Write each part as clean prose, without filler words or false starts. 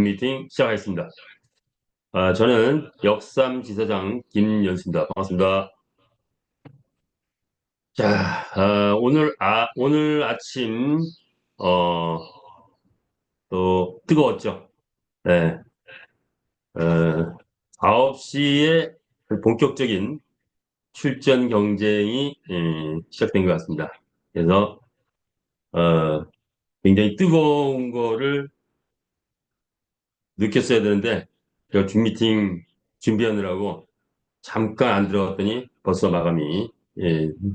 미팅 시작하겠습니다. 저는 역삼지사장 김연수입니다. 반갑습니다. 자, 오늘 아침, 어, 또 뜨거웠죠. 네, 어, 9시에 본격적인 출전 경쟁이 시작된 것 같습니다. 그래서, 어, 굉장히 뜨거운 거를 느꼈어야 되는데, 제가 줌미팅 준비하느라고 잠깐 안 들어갔더니 벌써 마감이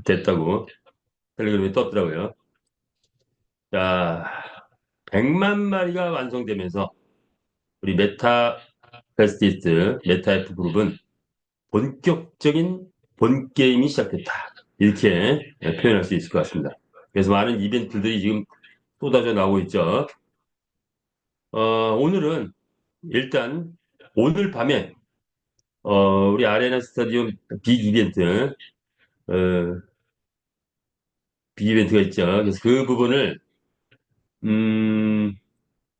됐다고 텔레그램에 떴더라고요. 자, 100만 마리가 완성되면서 우리 메타 페스티스트, 메타 F 그룹은 본격적인 본 게임이 시작됐다. 이렇게 표현할 수 있을 것 같습니다. 그래서 많은 이벤트들이 지금 쏟아져 나오고 있죠. 오늘은 일단 오늘 밤에 우리 아레나 스타디움 빅 이벤트, 어, 빅 이벤트가 있죠. 그래서 그 부분을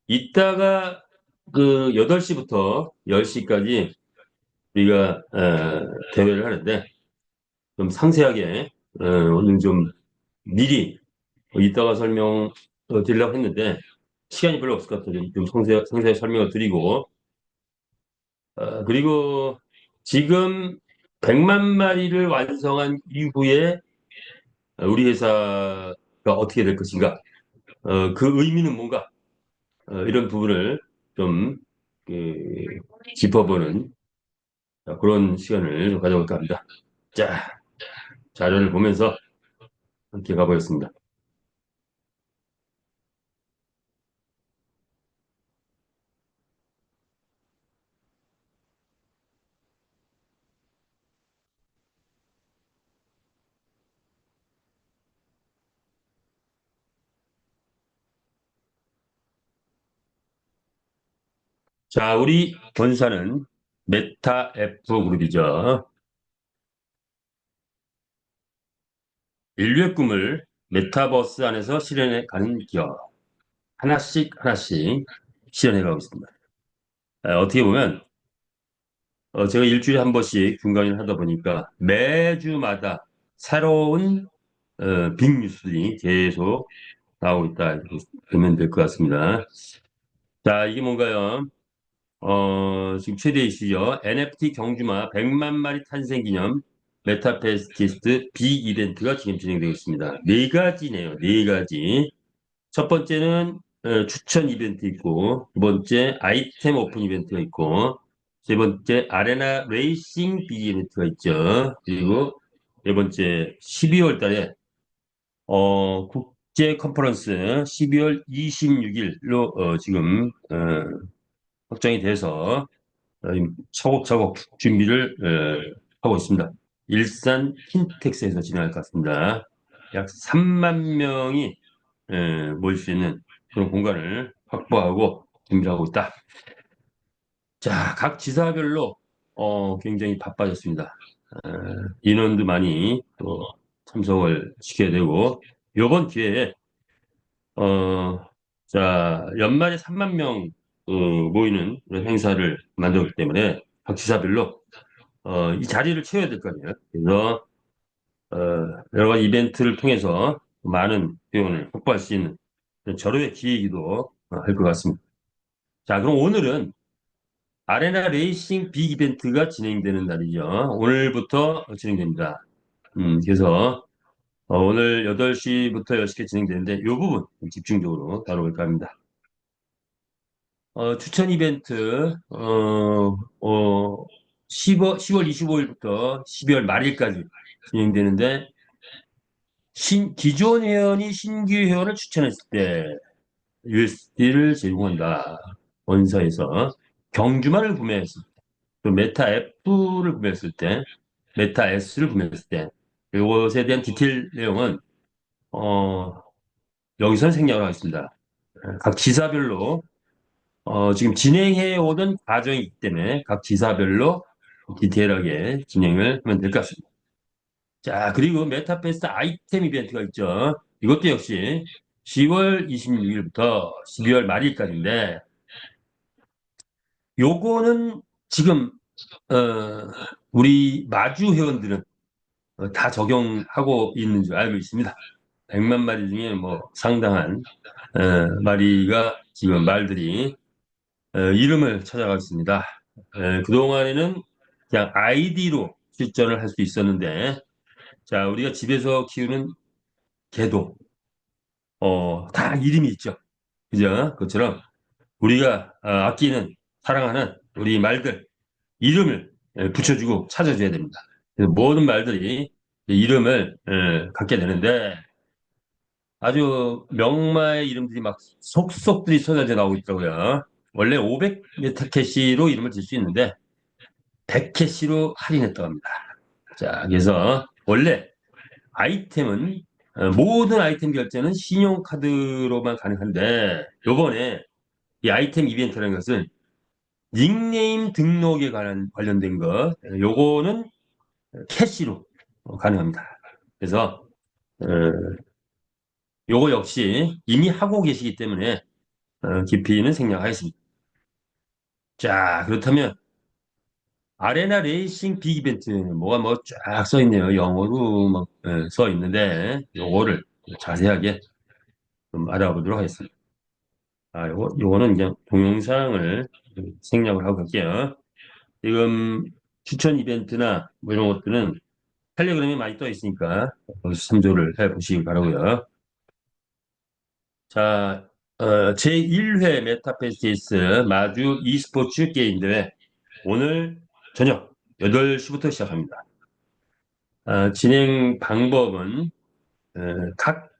이따가 그 8시부터 10시까지 우리가 대회를 하는데 좀 상세하게 오늘 좀 미리 이따가 설명 드리려고 했는데 시간이 별로 없을 것 같아요. 좀 상세하게 설명을 드리고 그리고 지금 100만 마리를 완성한 이후에 우리 회사가 어떻게 될 것인가 그 의미는 뭔가 이런 부분을 좀 그, 짚어보는 그런 시간을 좀 가져볼까 합니다. 자, 자료를 보면서 함께 가보겠습니다. 자, 우리 본사는 메타 F 그룹이죠. 인류의 꿈을 메타버스 안에서 실현해 가는 기업. 하나씩 하나씩 실현해 가고 있습니다. 어떻게 보면 제가 일주일에 한 번씩 중간을 하다 보니까 매주마다 새로운 빅뉴스들이 계속 나오고 있다. 이렇게 보면 될 것 같습니다. 자, 이게 뭔가요? 지금 최대 이슈죠. NFT 경주마 100만 마리 탄생 기념 메타페스티스트 빅 이벤트가 지금 진행되고 있습니다. 네 가지네요. 네 가지. 첫 번째는 추천 이벤트 있고, 두 번째 아이템 오픈 이벤트가 있고, 세 번째 아레나 레이싱 빅 이벤트가 있죠. 그리고 네 번째 12월 달에 국제 컨퍼런스 12월 26일로 지금 확정이 돼서 차곡차곡 준비를 하고 있습니다. 일산 킨텍스에서 진행할 것 같습니다. 약 3만 명이 모일 수 있는 그런 공간을 확보하고 준비를 하고 있다. 자, 각 지사별로 굉장히 바빠졌습니다. 인원도 많이 또 참석을 시켜야 되고 이번 기회에 어, 자, 연말에 3만 명 모이는 그런 행사를 만들었기 때문에 각 지사별로 이 자리를 채워야 될 거 아니에요. 그래서 어, 여러 가지 이벤트를 통해서 많은 회원을 확보할 수 있는 그런 절호의 기회이기도 할 것 같습니다. 자, 그럼 오늘은 아레나 레이싱 빅 이벤트가 진행되는 날이죠. 오늘부터 진행됩니다. 그래서 오늘 8시부터 10시까지 진행되는데 이 부분 집중적으로 다뤄볼까 합니다. 추천 이벤트, 10월 25일부터 12월 말일까지 진행되는데, 기존 회원이 신규 회원을 추천했을 때 USD를 제공한다. 본사에서 경주마를 구매했을 때, 또 메타 F를 구매했을 때, 메타 S를 구매했을 때, 이것에 대한 디테일 내용은, 어, 여기서 생략을 하겠습니다. 각 지사별로 지금 진행해 오던 과정이 있기 때문에 각 지사별로 디테일하게 진행을 하면 될 것 같습니다. 자, 그리고 메타페스트 아이템 이벤트가 있죠. 이것도 역시 10월 26일부터 12월 말일까지인데, 요거는 지금 어, 우리 마주 회원들은 다 적용하고 있는 줄 알고 있습니다. 100만 마리 중에 뭐 상당한 마리가 지금 말들이 이름을 찾아가고 있습니다. 그동안에는 그냥 아이디로 출전을 할 수 있었는데, 자, 우리가 집에서 키우는 개도 다 이름이 있죠. 그죠? 그것처럼 우리가 아끼는 사랑하는 우리 말들 이름을 붙여주고 찾아줘야 됩니다. 그래서 모든 말들이 이름을 갖게 되는데 아주 명마의 이름들이 막 속속들이 쏟아져 나오고 있더라고요. 원래 500메타캐시로 이름을 질 수 있는데 100캐시로 할인했다고 합니다. 자, 그래서 원래 아이템은 모든 아이템 결제는 신용카드로만 가능한데 요번에 이 아이템 이벤트라는 것은 닉네임 등록에 관련된 거 요거는 캐시로 가능합니다. 그래서 어, 요거 역시 이미 하고 계시기 때문에 깊이는 생략하겠습니다. 자, 그렇다면 아레나 레이싱 빅 이벤트 뭐가 뭐 쫙 써 있네요. 영어로 막 써 있는데 요거를 자세하게 좀 알아보도록 하겠습니다. 요거는 그냥 동영상을 생략을 하고 갈게요. 지금 추천 이벤트나 뭐 이런 것들은 텔레그램에 많이 떠 있으니까 거기서 참조를 해 보시기 바라고요. 자, 제1회 메타페스티스 마주 e스포츠 게임 대회 오늘 저녁 8시부터 시작합니다. 진행 방법은 각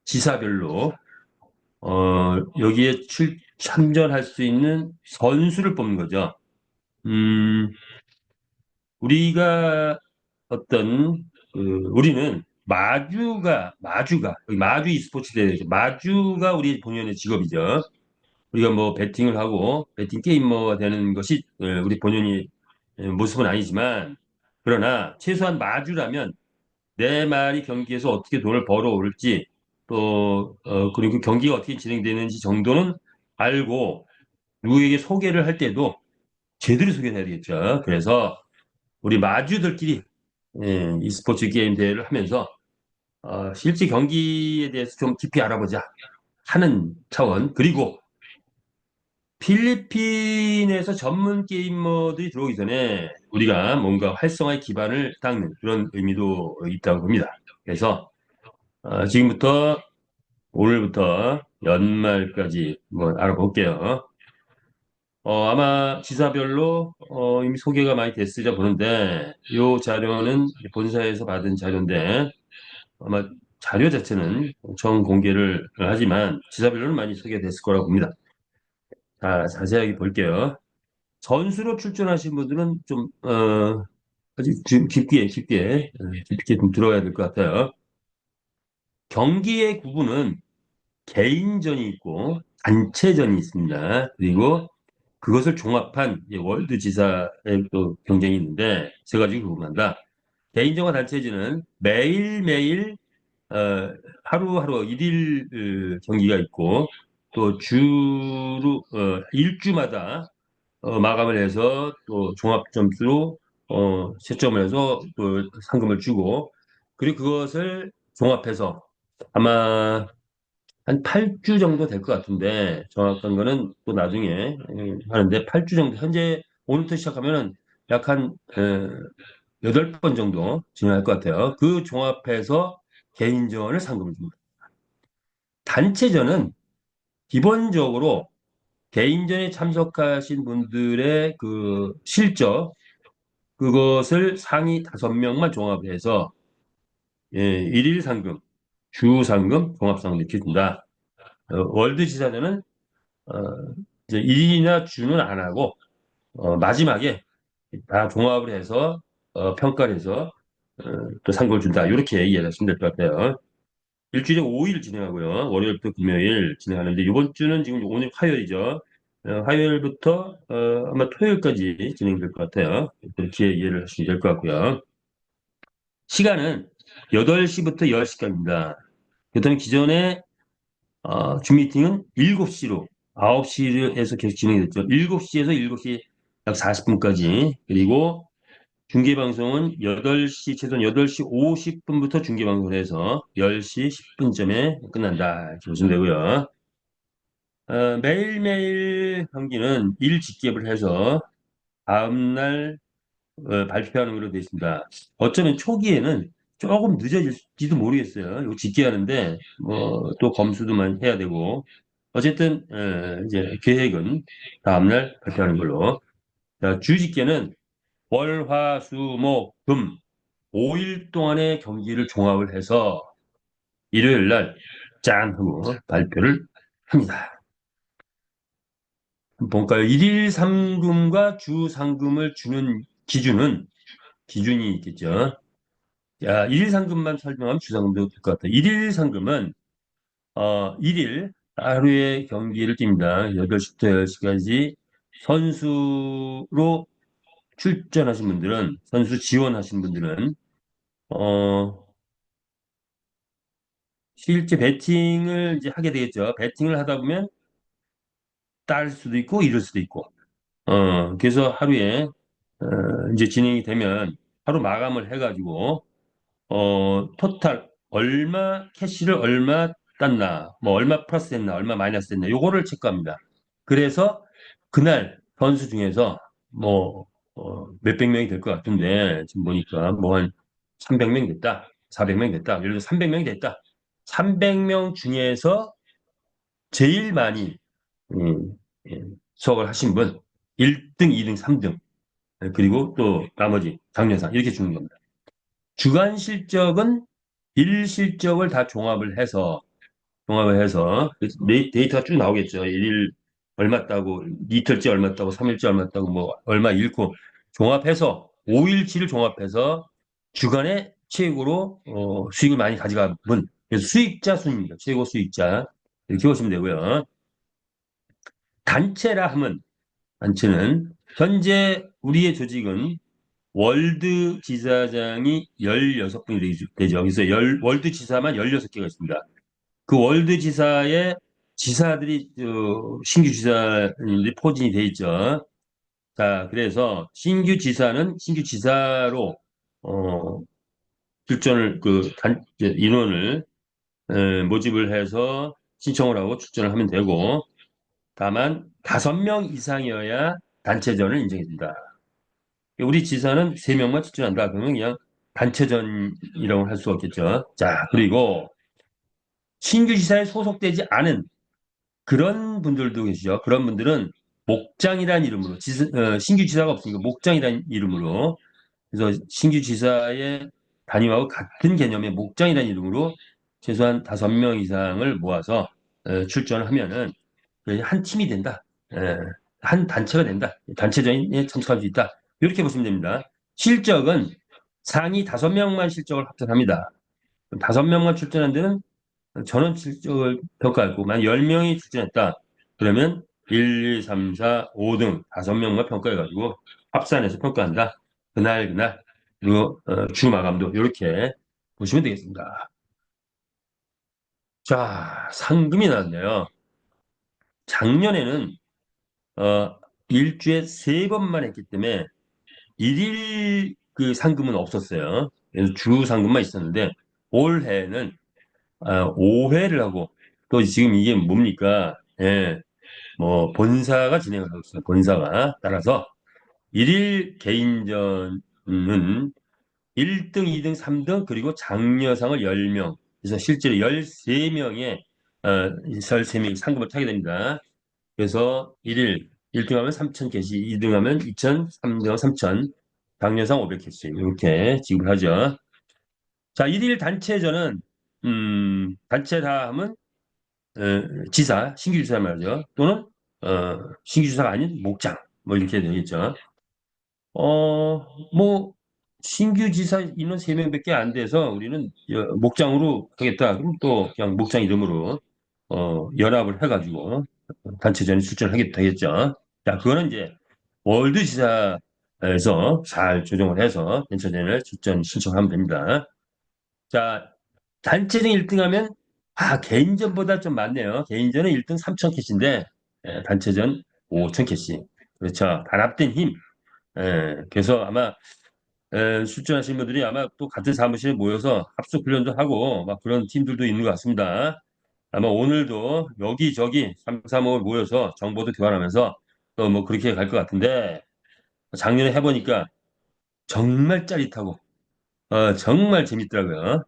지사별로 여기에 참전할 수 있는 선수를 뽑는 거죠. 음, 우리가 우리는 마주 e스포츠 대회에서 마주가 우리 본연의 직업이죠. 우리가 뭐 베팅을 하고 베팅 게이머가 되는 것이 우리 본연의 모습은 아니지만 그러나 최소한 마주라면 내 말이 경기에서 어떻게 돈을 벌어올지 또 그리고 경기가 어떻게 진행되는지 정도는 알고 누구에게 소개를 할 때도 제대로 소개를 해야 되겠죠. 그래서 우리 마주들끼리 e스포츠 게임 대회를 하면서 실제 경기에 대해서 좀 깊이 알아보자 하는 차원 그리고 필리핀에서 전문 게이머들이 들어오기 전에 우리가 뭔가 활성화의 기반을 닦는 그런 의미도 있다고 봅니다. 그래서 지금부터 오늘부터 연말까지 한번 알아볼게요. 아마 지사별로 이미 소개가 많이 됐으려 보는데 이 자료는 본사에서 받은 자료인데 아마 자료 자체는 처음 공개를 하지만 지사별로는 많이 소개됐을 거라고 봅니다. 자, 자세하게 볼게요. 선수로 출전하신 분들은 좀 아주 깊게 좀 들어야 될 것 같아요. 경기의 구분은 개인전이 있고 단체전이 있습니다. 그리고 그것을 종합한 월드 지사의 또 경쟁이 있는데 세 가지를 구분한다. 개인전과 단체전은 매일매일 하루하루 일일 경기가 있고 또 주로 일주마다 마감을 해서 또 종합 점수로 채점을 해서 또 상금을 주고 그리고 그것을 종합해서 아마 한 8주 정도 될 것 같은데 정확한 거는 또 나중에 하는데 8주 정도 현재 오늘부터 시작하면은 약 한 8번 정도 진행할 것 같아요. 그 종합해서 개인전을 상금을 줍니다. 단체전은 기본적으로 개인전에 참석하신 분들의 그 실적 그것을 상위 5명만 종합해서 일일 상금, 주 상금, 종합 상금 이렇게 준다. 월드 지사전은 어, 이제 일이나 주는 안 하고 마지막에 다 종합을 해서 평가를 해서 또 상금을 준다. 이렇게 이해하시면 될 것 같아요. 일주일에 5일 진행하고요. 월요일부터 금요일 진행하는데 이번 주는 지금 오늘 화요일이죠. 화요일부터 아마 토요일까지 진행될 것 같아요. 그렇게 이해를 하시면 될 것 같고요. 시간은 8시부터 10시까지입니다. 그렇다면 기존에 줌 미팅은 7시로 9시에서 계속 진행됐죠. 7시에서 7시 약 40분까지. 그리고 중계방송은 8시, 최소한 8시 50분부터 중계방송을 해서 10시 10분쯤에 끝난다. 이렇게 보시면 되고요. 매일매일 경기는 일직geb을 해서 다음날 발표하는 걸로 되어 있습니다. 어쩌면 초기에는 조금 늦어질지도 모르겠어요. 이거 집계하는데 뭐 또 검수도만 해야 되고 어쨌든 이제 계획은 다음날 발표하는 걸로. 자, 주집계는 월, 화, 수, 목, 금 5일 동안의 경기를 종합을 해서 일요일 날 짠 하고 발표를 합니다. 볼까요? 일일 상금과 주 상금을 주는 기준이 있겠죠. 자, 일일 상금만 설명하면 주 상금도 될 것 같아요. 일일 상금은 일일 하루에 경기를 띱니다. 8시부터 10시까지 선수로 출전하신 분들은 선수 지원하신 분들은 어 실제 배팅을 이제 하게 되겠죠. 배팅을 하다 보면 딸 수도 있고 이럴 수도 있고 그래서 하루에 이제 진행이 되면 하루 마감을 해가지고 토탈 얼마 캐시를 얼마 땄나 뭐 얼마 플러스 했나 얼마 마이너스 했나 요거를 체크합니다. 그래서 그날 선수 중에서 뭐 몇백 명이 될 것 같은데 지금 보니까 뭐 한 300명 됐다 400명 됐다 예를 들어 300명이 됐다 300명 중에서 제일 많이 예, 수억을 하신 분 1등, 2등, 3등 그리고 또 나머지 장려상 이렇게 주는 겁니다. 주간 실적은 일 실적을 다 종합을 해서 데이터가 쭉 나오겠죠. 일일 얼마 따고 이틀째 얼마 따고 3일째 얼마 따고 뭐 얼마 잃고 종합해서 5일치를 종합해서 주간에 최고로 수익을 많이 가져간 분 그래서 수익자 순입니다. 최고 수익자 이렇게 보시면 되고요. 단체라 하면 단체는 현재 우리의 조직은 월드 지사장이 16분이 되죠. 그래서 월드 지사만 16개가 있습니다. 그 월드 지사의 지사들이 신규 지사님들이 포진이 돼 있죠. 자, 그래서 신규 지사는 신규 지사로 어, 출전을 인원을 모집을 해서 신청을 하고 출전을 하면 되고 다만 5명 이상이어야 단체전을 인정해준다. 우리 지사는 3명만 출전한다. 그러면 그냥 단체전이라고 할 수 없겠죠. 자, 그리고 신규 지사에 소속되지 않은 그런 분들도 계시죠. 그런 분들은 목장이라는 이름으로 신규 지사가 없으니까 목장이라는 이름으로 그래서 신규 지사의 담임하고 같은 개념의 목장이라는 이름으로 최소한 5명 이상을 모아서 출전을 하면은 한 팀이 된다. 한 단체가 된다. 단체전에 참석할 수 있다. 이렇게 보시면 됩니다. 실적은 상위 5명만 실적을 합산합니다. 5명만 출전한 데는 전원 실적을 평가하고 만약 10명이 출전했다. 그러면 1, 2, 3, 4, 5등 5명만 평가해가지고 합산해서 평가한다. 그날 그리고 주 마감도 이렇게 보시면 되겠습니다. 자, 상금이 나왔네요. 작년에는 일주에 3번만 했기 때문에 일일 그 상금은 없었어요. 그래서 주 상금만 있었는데 올해는 5회를 하고 또 지금 이게 뭡니까? 예, 뭐 본사가 진행을 하고 있어요. 본사가 따라서 일일 개인전은 1등, 2등, 3등 그리고 장려상을 10명 그래서 실제로 13명의 13명이 상금을 타게 됩니다. 그래서 1등 하면 3,000캐시, 2등 하면 2,000, 3등 하면 3,000, 장려상 500캐시 이렇게 지급하죠. 자, 일일 단체전은 단체 다 하면 지사, 신규 지사 말이죠. 또는 신규 지사가 아닌 목장 뭐 이렇게 되겠죠. 뭐 신규 지사 인원 3명밖에 안 돼서 우리는 목장으로 하겠다. 그럼 또 그냥 목장 이름으로 연합을 해가지고 단체전에 출전하게 되겠죠. 자, 그거는 이제 월드 지사에서 잘 조정을 해서 단체전에 출전 신청하면 됩니다. 자, 단체전 1등 하면 개인전보다 좀 많네요. 개인전은 1등 3,000캐시인데 단체전 5,000캐시. 그렇죠. 단합된 힘. 그래서 아마 출전하신 분들이 아마 또 같은 사무실에 모여서 합숙 훈련도 하고 막 그런 팀들도 있는 것 같습니다. 아마 오늘도 여기저기 3, 3, 5 모여서 정보도 교환하면서 또 뭐 그렇게 갈 것 같은데 작년에 해보니까 정말 짜릿하고 정말 재밌더라고요.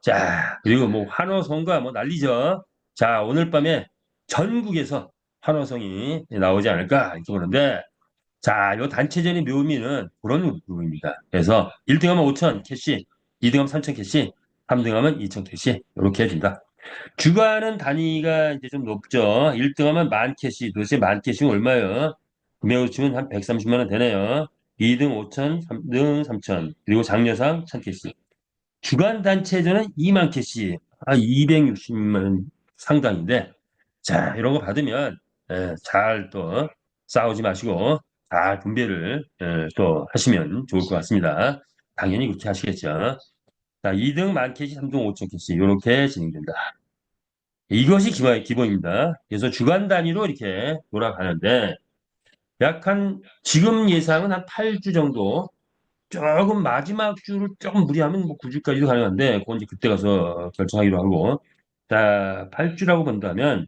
자, 그리고 뭐 환호성과 뭐 난리죠. 자, 오늘 밤에 전국에서 환호성이 나오지 않을까 이렇게 보는데 자, 요 단체전의 묘미는 그런 부분입니다. 그래서 1등하면 5천 캐시, 2등하면 3천 캐시, 3등하면 2천 캐시 이렇게 해준다. 주관은 단위가 이제 좀 높죠. 1등하면 만 캐시, 도대체 만 캐시는 얼마예요? 금액으로 치면 한 130만 원 되네요. 2등 5천, 3등 3천, 그리고 장려상 1천 캐시. 주간 단체전은 2만 캐시, 260만 원 상당인데, 자, 이런 거 받으면 잘 또 싸우지 마시고 잘 분배를 또 하시면 좋을 것 같습니다. 당연히 그렇게 하시겠죠. 자, 2등 만 캐시, 3등 5천 캐시 이렇게 진행된다. 이것이 기본입니다. 그래서 주간 단위로 이렇게 돌아가는데 약 한 지금 예상은 한 8주 정도 조금 마지막 주를 조금 무리하면 뭐 9주까지도 가능한데 그건 이제 그때 가서 결정하기로 하고 자 8주라고 본다면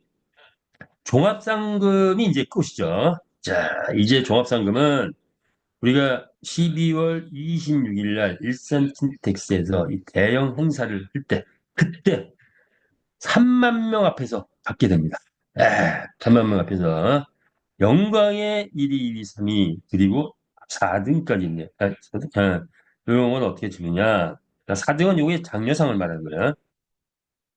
종합상금이 이제 끝이죠. 자 이제 종합상금은 우리가 12월 26일 날 일산 킨텍스에서 이 대형 행사를 할 때 그때 3만 명 앞에서 받게 됩니다. 3만 명 앞에서 영광의 1위, 2위, 3위 그리고 4등까지 있네. 이런 건 어떻게 주느냐? 4등은 요게 장려상을 말하는 거야.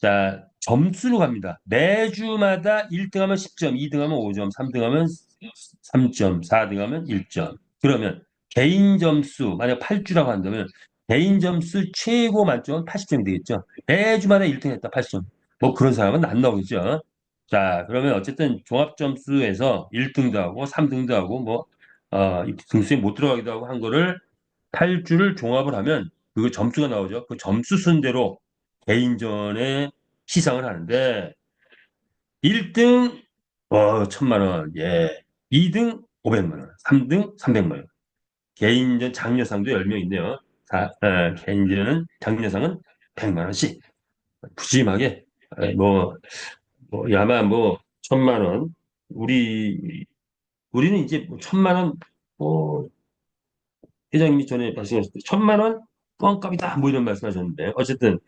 자, 점수로 갑니다. 매주마다 1등하면 10점, 2등하면 5점, 3등하면 3점, 4등하면 1점. 그러면 개인 점수 만약 8주라고 한다면 개인 점수 최고 만점은 80점이 되겠죠. 매주마다 1등 했다 80점. 뭐 그런 사람은 안 나오겠죠. 자, 그러면 어쨌든 종합 점수에서 1등도 하고 3등도 하고 뭐 이 등수에 못 들어가기도 하고 한 거를 8주를 종합을 하면 그 점수가 나오죠. 그 점수 순대로 개인전에 시상을 하는데 1등 1,000만 원, 예. 2등 500만 원, 3등 300만 원. 개인전 장려상도 10명 있네요. 개인전은 장려상은 100만 원씩 푸짐하게 아마 뭐 1,000만 원 우리는 이제 뭐 1,000만 원 뭐 회장님이 전에 말씀하셨을 때 1,000만 원 뻥값이다 뭐 이런 말씀하셨는데 어쨌든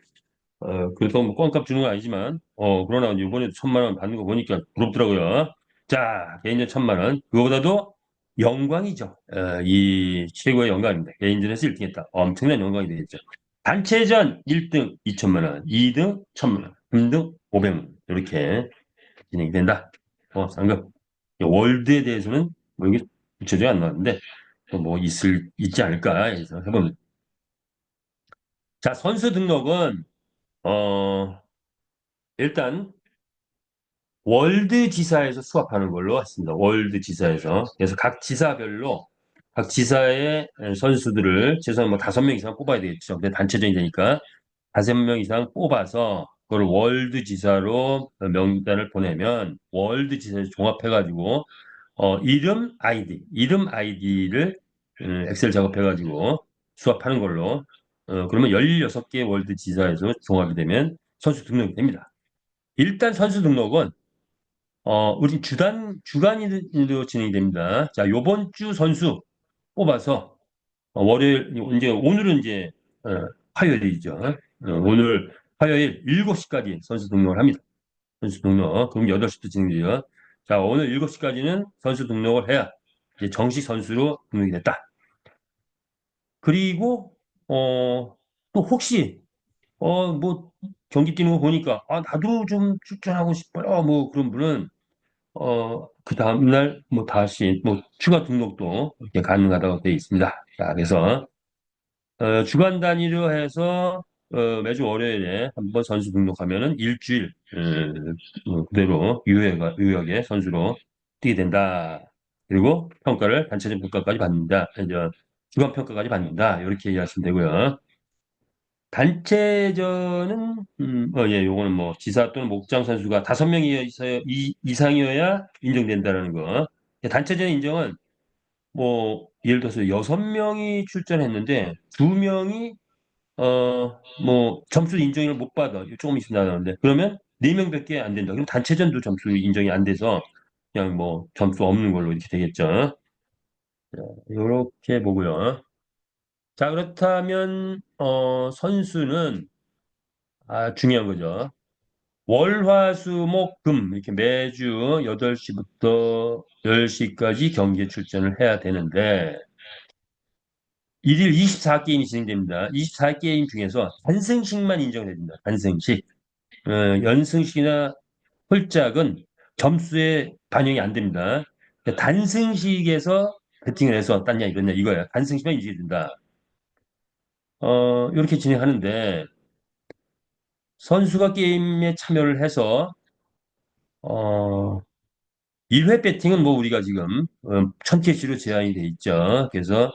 그렇다고 뭐 껌값 주는 건 아니지만, 그러나 이번에 1,000만 원 받는 거 보니까 부럽더라고요. 자, 개인전 1,000만 원. 그거보다도 영광이죠. 이 최고의 영광입니다. 개인전에서 1등 했다. 엄청난 영광이 되겠죠. 단체전 1등 2,000만 원, 2등 1,000만 원, 3등 500만 원. 이렇게 진행이 된다. 상금. 월드에 대해서는 뭐 여기 구체적이 안 나왔는데, 또 뭐 있지 않을까 해서 해봅니다. 자, 선수 등록은, 어, 일단 월드 지사에서 수합하는 걸로 했습니다. 월드 지사에서. 그래서 각 지사별로 각 지사의 선수들을 최소한 뭐 5명 이상 뽑아야 되겠죠. 근데 단체전이 되니까 5명 이상 뽑아서 그걸 월드 지사로 명단을 보내면 월드 지사에서 종합해가지고 이름 아이디를 엑셀 작업해가지고 수합하는 걸로 그러면 16개 월드 지사에서 종합이 되면 선수 등록이 됩니다. 일단 선수 등록은 우리 주간으로 진행이 됩니다. 자, 요번 주 선수 뽑아서 월요일 이제 오늘은 이제 어, 화요일이죠. 오늘 화요일 7시까지 선수 등록을 합니다. 선수 등록. 그럼 8시부터 진행돼요. 자, 오늘 7시까지는 선수 등록을 해야 이제 정식 선수로 등록이 됐다. 그리고 또 혹시 뭐 경기 뛰는 거 보니까 나도 좀 출전하고 싶어요. 뭐 그런 분은 그 다음날 뭐 다시 뭐 추가 등록도 이렇게 가능하다고 되어 있습니다. 자, 그래서 주간 단위로 해서 매주 월요일에 한번 선수 등록하면은 일주일 그대로 유효하게 선수로 뛰게 된다. 그리고 평가를 단체전 평가까지 받는다. 이제 주간 평가까지 받는다. 이렇게 이해하시면 되고요. 단체전은 예, 요거는 뭐 지사 또는 목장 선수가 5명이 이상이어야 인정된다라는 거. 단체전 인정은 뭐 예를 들어서 6명이 출전했는데 2명이 뭐 점수 인정을 못 받아. 조금 있으면 나가는데 그러면 4명밖에 안 된다. 그럼 단체전도 점수 인정이 안 돼서 그냥 뭐 점수 없는 걸로 이렇게 되겠죠. 이렇게 보고요. 자, 그렇다면 선수는 중요한 거죠. 월, 화, 수, 목, 금 이렇게 매주 8시부터 10시까지 경기에 출전을 해야 되는데 일일 24게임이 진행됩니다. 24게임 중에서 단승식만 인정됩니다. 단승식. 연승식이나 홀짝은 점수에 반영이 안 됩니다. 그러니까 단승식에서 배팅을 해서 땄냐 이거냐 이거야. 단승식만 인정된다. 이렇게 진행하는데 선수가 게임에 참여를 해서 어, 1회 배팅은 뭐 우리가 지금 1000캐시로 제한이 돼 있죠. 그래서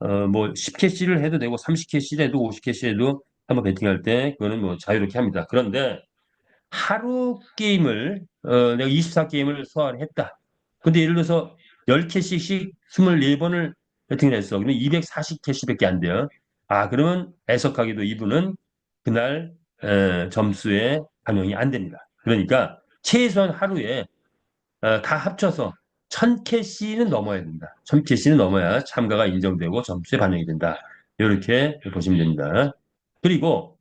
뭐 10캐시를 해도 되고 30캐시를 해도 50캐시 해도 한번 배팅할 때 그거는 뭐 자유롭게 합니다. 그런데 하루 게임을 내가 24게임을 소화를 했다. 근데 예를 들어서 10캐시씩 24번을 배팅을 했어. 그러면 240캐시밖에 안 돼요. 그러면 애석하게도 이분은 그날 점수에 반영이 안 됩니다. 그러니까 최소한 하루에 다 합쳐서 1000캐시는 넘어야 된다. 1000캐시는 넘어야 참가가 인정되고 점수에 반영이 된다. 이렇게 보시면 됩니다. 그리고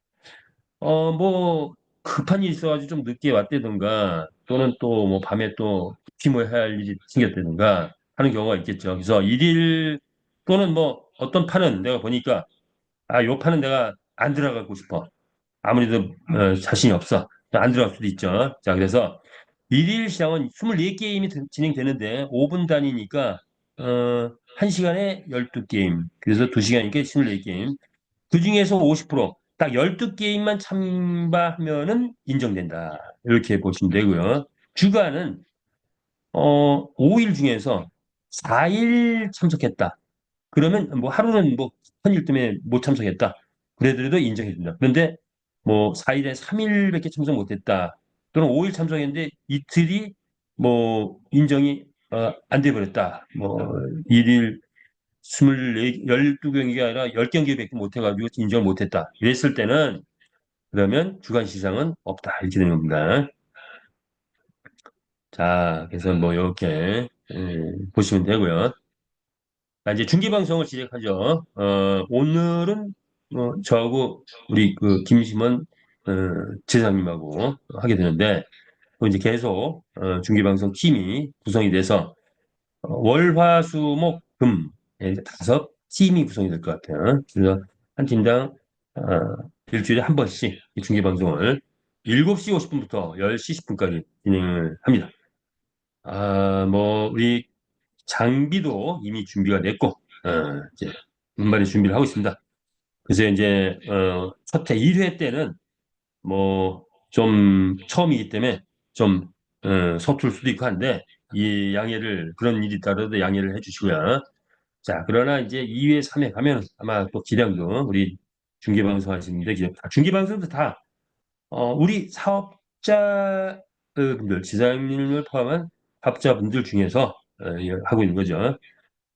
뭐 급한 일이 있어가지고 좀 늦게 왔다든가 또는 또 뭐 밤에 또 급히 뭐 해야 할 일이 생겼다든가 하는 경우가 있겠죠. 그래서 일일 또는 뭐 어떤 판은 내가 보니까 요 판은 내가 안 들어가고 싶어. 아무래도 자신이 없어. 안 들어갈 수도 있죠. 자, 그래서 일일 시장은 24게임이 진행되는데 5분 단위니까 1시간에 12게임. 그래서 2시간이니까 24게임. 그중에서 50%딱 12게임만 참가하면은 인정된다. 이렇게 보시면 되고요. 주간은 5일 중에서 4일 참석했다. 그러면 뭐 하루는 뭐 급한 일 때문에 못 참석했다. 그래도 인정해 준다. 그런데 뭐 4일에 3일밖에 참석 못했다. 또는 5일 참석했는데 이틀이 뭐 인정이 안 돼 버렸다. 뭐 일일 24, 12경기가 아니라 10경기밖에 못해가지고 인정을 못했다. 이랬을 때는 그러면 주간 시상은 없다. 이렇게 되는 겁니다. 자, 그래서 뭐 이렇게 보시면 되고요. 자, 이제 중계방송을 시작하죠. 오늘은 저하고 우리 그 김심원 제장님하고 하게 되는데 또 이제 계속 중계방송 팀이 구성이 돼서 월, 화, 수, 목, 금 이렇게 5팀이 구성이 될 것 같아요. 그래서 한 팀당 어, 일주일에 한 번씩 이 중계방송을 7시 50분부터 10시 10분까지 진행을 합니다. 뭐 우리 장비도 이미 준비가 됐고 이제 분발이 준비를 하고 있습니다. 그래서 이제 첫회 1회 때는 뭐 좀 처음이기 때문에 좀 서툴 수도 있고 한데 이 양해를 그런 일이 따라도 양해를 해주시고요. 자, 그러나 이제 2회, 3회 가면 아마 또 기량도 우리 중계방송 하시는 분들, 중계방송도 다 우리 사업자 분들, 지사님을 포함한 사업자분들 중에서 하고 있는 거죠.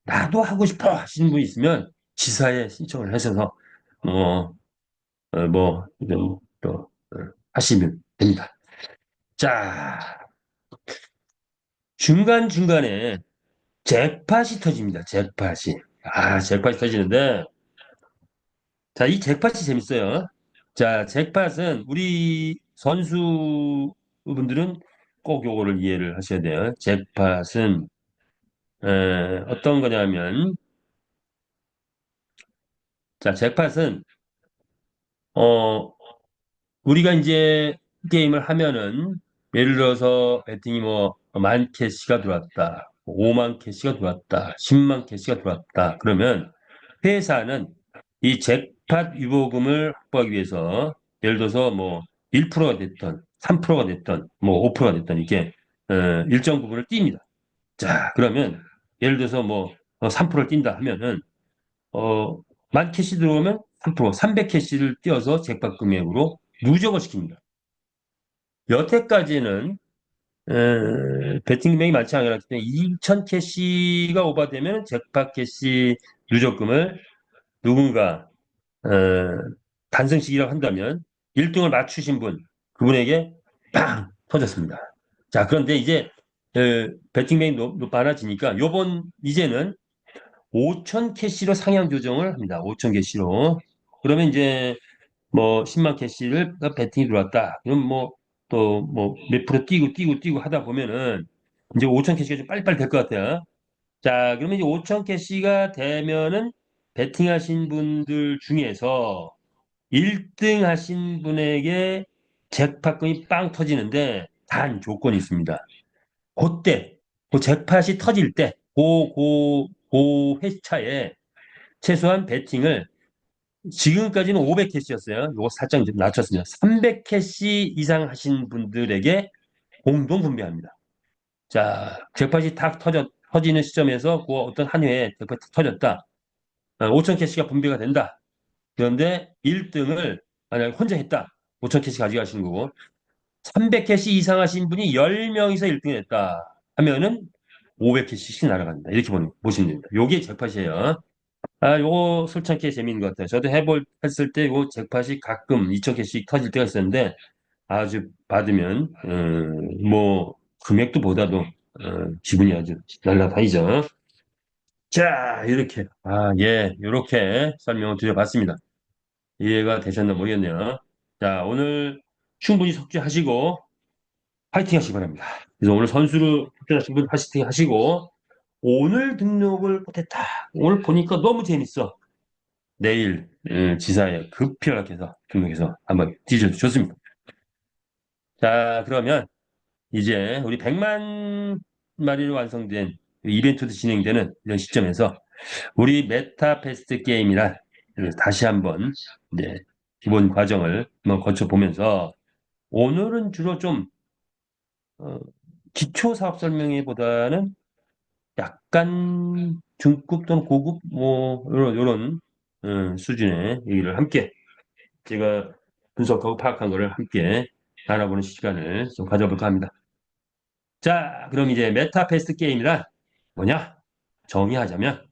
나도 하고 싶어 하시는 분이 있으면 지사에 신청을 하셔서 뭐, 이런 또 하시면 됩니다. 자, 중간중간에 잭팟이 터집니다. 잭팟이. 잭팟이 터지는데, 자, 이 잭팟이 재밌어요. 자, 잭팟은 우리 선수분들은 꼭 요거를 이해를 하셔야 돼요. 잭팟은 어떤 거냐면, 자, 잭팟은 어, 우리가 이제 게임을 하면은 예를 들어서 배팅이 뭐 10,000캐시가 들어왔다. 50,000캐시가 들어왔다. 100,000캐시가 들어왔다. 그러면 회사는 이 잭팟 유보금을 확보하기 위해서 예를 들어서 뭐 1%가 됐던 3%가 됐던 뭐 5%가 됐던 이게 일정 부분을 띱니다. 자, 그러면 예를 들어서 뭐 3%를 띈다 하면은 어, 10,000캐시 들어오면 3%, 300캐시를 띄워서 잭팟 금액으로 누적을 시킵니다. 여태까지는 배팅 금액이 많지 않았기 때문에 2,000캐시가 오버되면 잭팟 캐시 누적금을 누군가 어, 단승식이라고 한다면 1등을 맞추신 분 그분에게 빵 터졌습니다. 자, 그런데 이제 배팅 금액이 많아지니까 요번 이제는 5천 캐시로 상향 조정을 합니다. 5천 캐시로. 그러면 이제 뭐 10만 캐시를 배팅이 들어왔다. 그럼 뭐 또 뭐 몇 프로 뛰고 하다 보면은 이제 5천 캐시가 좀 빨리빨리 될 것 같아요. 자, 그러면 이제 5천 캐시가 되면은 배팅하신 분들 중에서 1등 하신 분에게 잭팟금이 빵 터지는데 단 조건이 있습니다. 그때 그 잭팟이 터질 때 그 회차에 최소한 배팅을 지금까지는 500캐시였어요. 이거 살짝 좀 낮췄습니다. 300캐시 이상 하신 분들에게 공동 분배합니다. 자, 잭팟이 탁 터지는 시점에서 그 어떤 한 회에 잭팟이 터졌다. 5,000캐시가 분배가 된다. 그런데 1등을 만약에 혼자 했다. 5,000캐시 가져가시는 거고 300캐시 이상 하신 분이 10명이서 1등을 했다 하면은 500캐시씩 날아간다. 이렇게 보시면 됩니다. 요게 잭팟이에요. 아, 요거 솔직히 재미있는 것 같아요. 저도 했을 때 요 잭팟이 가끔 2,000개씩 터질 때가 있었는데 아주 받으면 뭐 금액도 보다도 기분이 아주 날라다니죠. 자, 이렇게 예, 이렇게 설명을 드려봤습니다. 이해가 되셨나 모르겠네요. 자, 오늘 충분히 숙지하시고 파이팅 하시기 바랍니다. 그래서 오늘 선수를 합격하신 분 파이팅 하시고 오늘 등록을 못했다. 오늘 보니까 너무 재밌어. 내일 지사에 급히 연락해서 등록해서 한번 뒤져도 좋습니다. 자, 그러면 이제 우리 100만 마리로 완성된 이벤트도 진행되는 이런 시점에서 우리 메타페스트 게임이란 다시 한번 이제 기본 과정을 한번 거쳐보면서 오늘은 주로 좀 어, 기초 사업 설명회보다는 약간 중급 또는 고급 뭐 이런 수준의 얘기를 함께 제가 분석하고 파악한 거를 함께 알아보는 시간을 좀 가져볼까 합니다. 자, 그럼 이제 메타패스트 게임이란 뭐냐? 정의하자면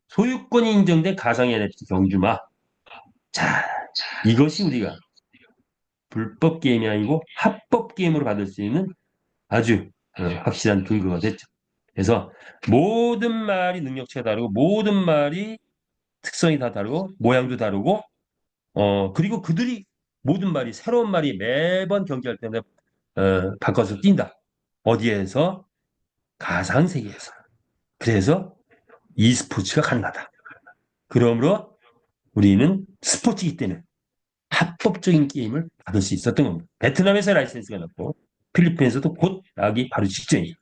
소유권이 인정된 가상 NFT 경주마. 자, 이것이 우리가 불법 게임이 아니고 합법 게임으로 받을 수 있는 아주 확실한 근거가 됐죠. 그래서 모든 말이 능력치가 다르고 모든 말이 특성이 다 다르고 모양도 다르고 그리고 그들이 모든 말이 새로운 말이 매번 경기할 때마다 바꿔서 뛴다. 어디에서? 가상 세계에서. 그래서 e스포츠가 가능하다. 그러므로 우리는 스포츠이기 때문에 합법적인 게임을 받을 수 있었던 겁니다. 베트남에서 라이센스가 났고 필리핀에서도 곧 나기 바로 직전이에요.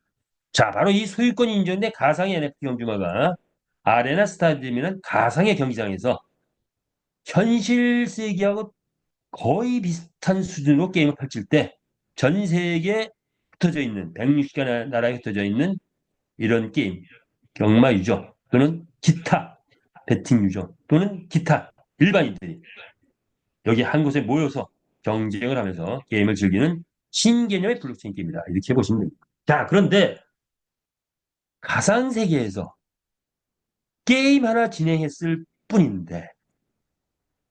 자, 바로 이 소유권이 인정된 가상의 NFT 경주마가 아레나 스타디움이라는 가상의 경기장에서 현실 세계하고 거의 비슷한 수준으로 게임을 펼칠 때 전 세계에 흩어져 있는 160개 나라에 흩어져 있는 이런 게임 경마 유저 또는 기타 베팅 유저 또는 기타 일반인들이 여기 한 곳에 모여서 경쟁을 하면서 게임을 즐기는 신개념의 블록체인 게임이다. 이렇게 보시면 됩니다. 자, 그런데 가상 세계에서 게임 하나 진행했을 뿐인데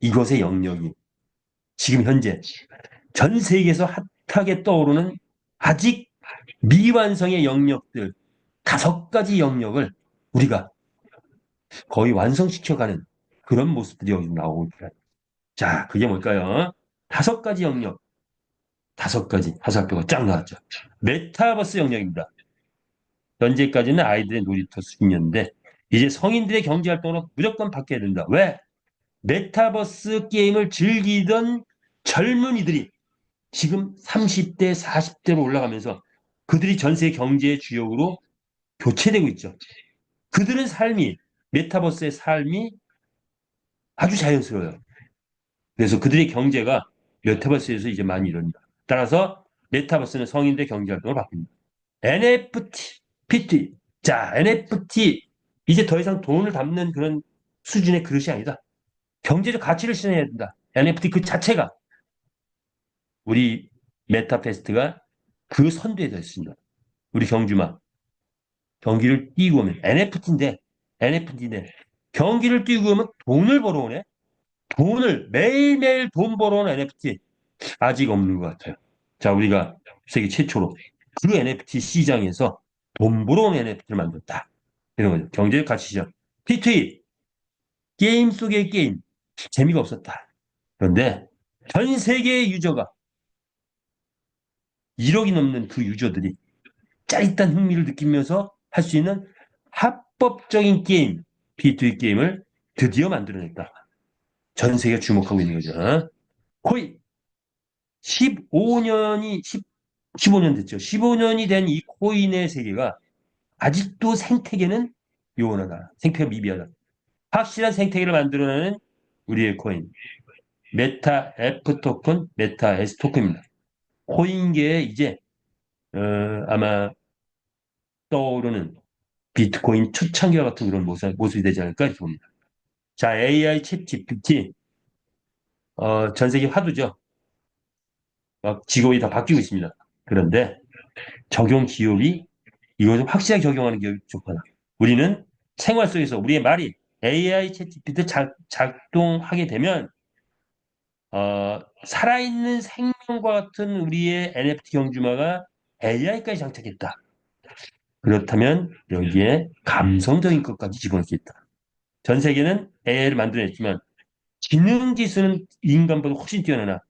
이것의 영역이 지금 현재 전 세계에서 핫하게 떠오르는 아직 미완성의 영역들 5가지 영역을 우리가 거의 완성시켜가는 그런 모습들이 여기 나오고 있다. 자, 그게 뭘까요? 5가지 영역, 5가지, 5뼈가 쫙 나왔죠. 메타버스 영역입니다. 현재까지는 아이들의 놀이터 수준이었는데 이제 성인들의 경제활동으로 무조건 바뀌어야 된다. 왜? 메타버스 게임을 즐기던 젊은이들이 지금 30대, 40대로 올라가면서 그들이 전 세계 경제의 주역으로 교체되고 있죠. 그들은 메타버스의 삶이 아주 자연스러워요. 그래서 그들의 경제가 메타버스에서 이제 많이 이루어집니다. 따라서 메타버스는 성인들의 경제활동을 바꿉니다. NFT, PT. 자, NFT. 이제 더 이상 돈을 담는 그런 수준의 그릇이 아니다. 경제적 가치를 실현해야 된다. NFT 그 자체가 우리 메타페스트가 그 선두에 서 있습니다. 우리 경주마 경기를 뛰고 오면 NFT인데 경기를 뛰고 오면 돈을 벌어오네. 돈을 매일매일 돈 벌어오는 NFT 아직 없는 것 같아요. 자, 우리가 세계 최초로 그 NFT 시장에서 돈 벌어오는 NFT를 만들었다. 이런 거죠. 경제적 가치 시장. P2E 게임 속의 게임 재미가 없었다. 그런데 전 세계의 유저가 1억이 넘는 그 유저들이 짜릿한 흥미를 느끼면서 할 수 있는 합법적인 게임, P2E 게임을 드디어 만들어냈다. 전 세계가 주목하고 있는 거죠. 거의 15년이 15년 됐죠. 15년이 된 이 코인의 세계가 아직도 생태계는 요원하다. 생태계가 미비하다. 확실한 생태계를 만들어내는 우리의 코인. 메타 F 토큰, 메타 S 토큰입니다. 코인계에 이제 아마 떠오르는 비트코인 초창기와 같은 그런 모습이 되지 않을까 이렇게 봅니다. 자, AI 챗 GPT 전 세계 화두죠. 막 직업이 다 바뀌고 있습니다. 그런데 적용 기업이 이것을 확실하게 적용하는 기업이 좋구나. 우리는 생활 속에서 우리의 말이 AI 챗 GPT 작동하게 되면 살아있는 생명과 같은 우리의 NFT 경주마가 AI까지 장착했다. 그렇다면 여기에 감성적인 것까지 집어넣을 수 있다. 전 세계는 AI를 만들어냈지만 지능 지수는 인간보다 훨씬 뛰어나나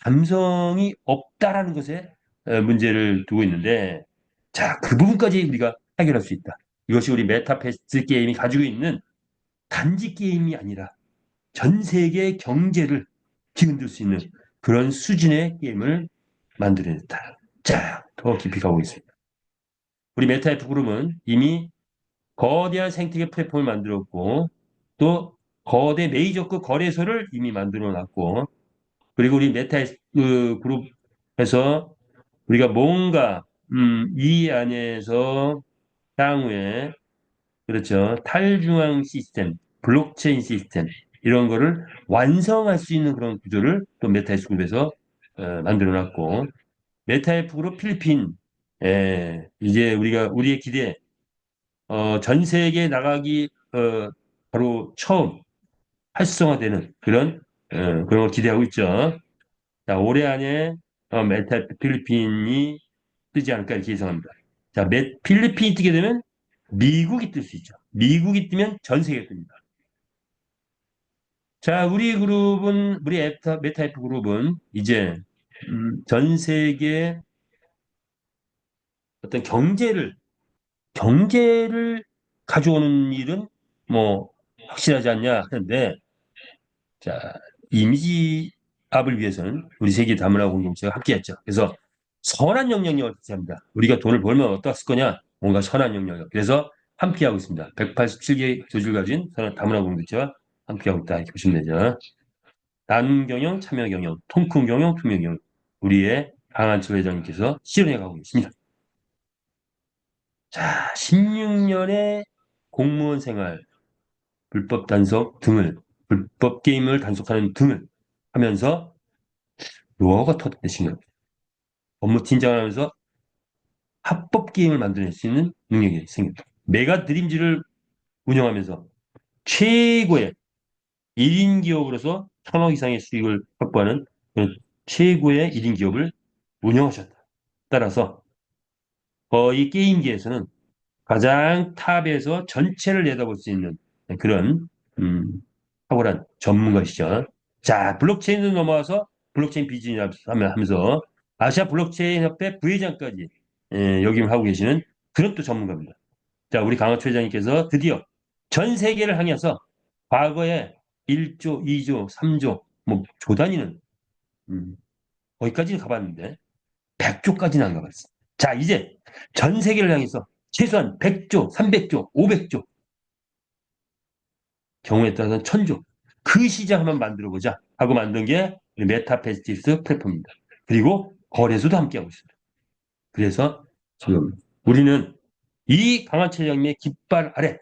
감성이 없다라는 것에 문제를 두고 있는데 자, 그 부분까지 우리가 해결할 수 있다. 이것이 우리 메타패스 게임이 가지고 있는 단지 게임이 아니라 전 세계 경제를 뒤흔들 수 있는 그런 수준의 게임을 만들어냈다. 자, 더 깊이 가보겠습니다. 우리 메타F 그룹은 이미 거대한 생태계 플랫폼을 만들었고 또 거대 메이저급 거래소를 이미 만들어 놨고 그리고 우리 메타F 그룹에서 우리가 뭔가 이 안에서 향후에 그렇죠. 탈중앙 시스템, 블록체인 시스템 이런 거를 완성할 수 있는 그런 구조를 또 메타에스 그룹에서 만들어 놨고 메타에프 그룹 필리핀 이제 우리의 기대 전 세계에 나가기 바로 처음 활성화되는 그런 걸 기대하고 있죠. 자, 올해 안에 메타에프 필리핀이 뜨지 않을까 이렇게 예상합니다. 자, 필리핀이 뜨게 되면 미국이 뜰 수 있죠. 미국이 뜨면 전 세계가 뜹니다. 자, 우리 메타이프 그룹은 이제 전 세계 어떤 경제를 가져오는 일은 뭐 확실하지 않냐 하는데, 자, 이미지업을 위해서는 우리 세계 다문화 공동체가 함께했죠. 그래서 선한 영향력을 기대합니다. 우리가 돈을 벌면 어떻게 쓸 거냐? 뭔가 선한 영향력. 그래서 함께하고 있습니다. 187개 조직을 가진 선한 다문화 공동체와 함께하고 있다. 이렇게 보시면 되죠. 난경영, 참여경영, 통큰경영, 투명경영. 우리의 강한철 회장님께서 실현해 가고 있습니다. 자, 16년의 공무원 생활, 불법 게임을 단속하는 등을 하면서 노하우가 터득되신 겁니다. 업무 팀장을 하면서 합법 게임을 만들어낼 수 있는 능력이 생깁니다. 메가 드림즈를 운영하면서 최고의 1인 기업으로서 1,000억 이상의 수익을 확보하는 그런 최고의 1인 기업을 운영하셨다. 따라서 이 게임계에서는 가장 탑에서 전체를 내다볼 수 있는 그런 음, 탁월한 전문가시죠. 자, 블록체인으로 넘어와서 블록체인 비즈니스 하면서 아시아 블록체인 협회 부회장까지 역임을 하고 계시는 그런 또 전문가입니다. 자, 우리 강화초 회장님께서 드디어 전 세계를 향해서 과거에 1조, 2조, 3조, 뭐 조단위는 거기까지는 가봤는데 100조까지는 안 가봤어. 자, 이제 전 세계를 향해서 최소한 100조, 300조, 500조, 경우에 따라서는 1000조. 그 시장 한번 만들어 보자 하고 만든 게 메타페스티스 플랫폼입니다. 그리고 거래소도 함께하고 있습니다. 그래서 지금 우리는 이 강한 체장님의 깃발 아래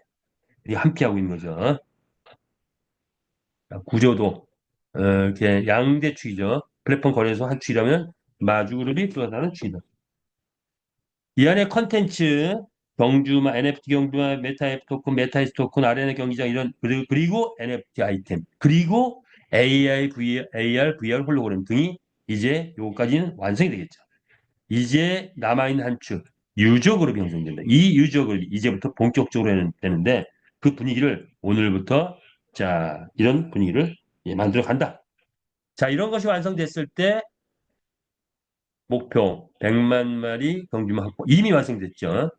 함께하고 있는 거죠. 구조도 이렇게 양대 축이죠. 플랫폼 거래소 한 축이라면 마주그룹이 또 다른 축이다. 이 안에 컨텐츠, 경주마, NFT 경주마, 메타 토큰, 메타이스 토큰, 아레나 경기장 이런 그리고 NFT 아이템, 그리고 AI, VR, AR, VR 홀로그램 등이 이제 요거까지는 완성이 되겠죠. 이제 남아있는 한 축, 유저 그룹이 형성된다. 이 유저 그룹이 이제부터 본격적으로 되는데 그 분위기를 오늘부터 자 이런 분위기를 만들어 간다. 자 이런 것이 완성됐을 때 목표 100만 마리 경주마 확보 이미 완성됐죠.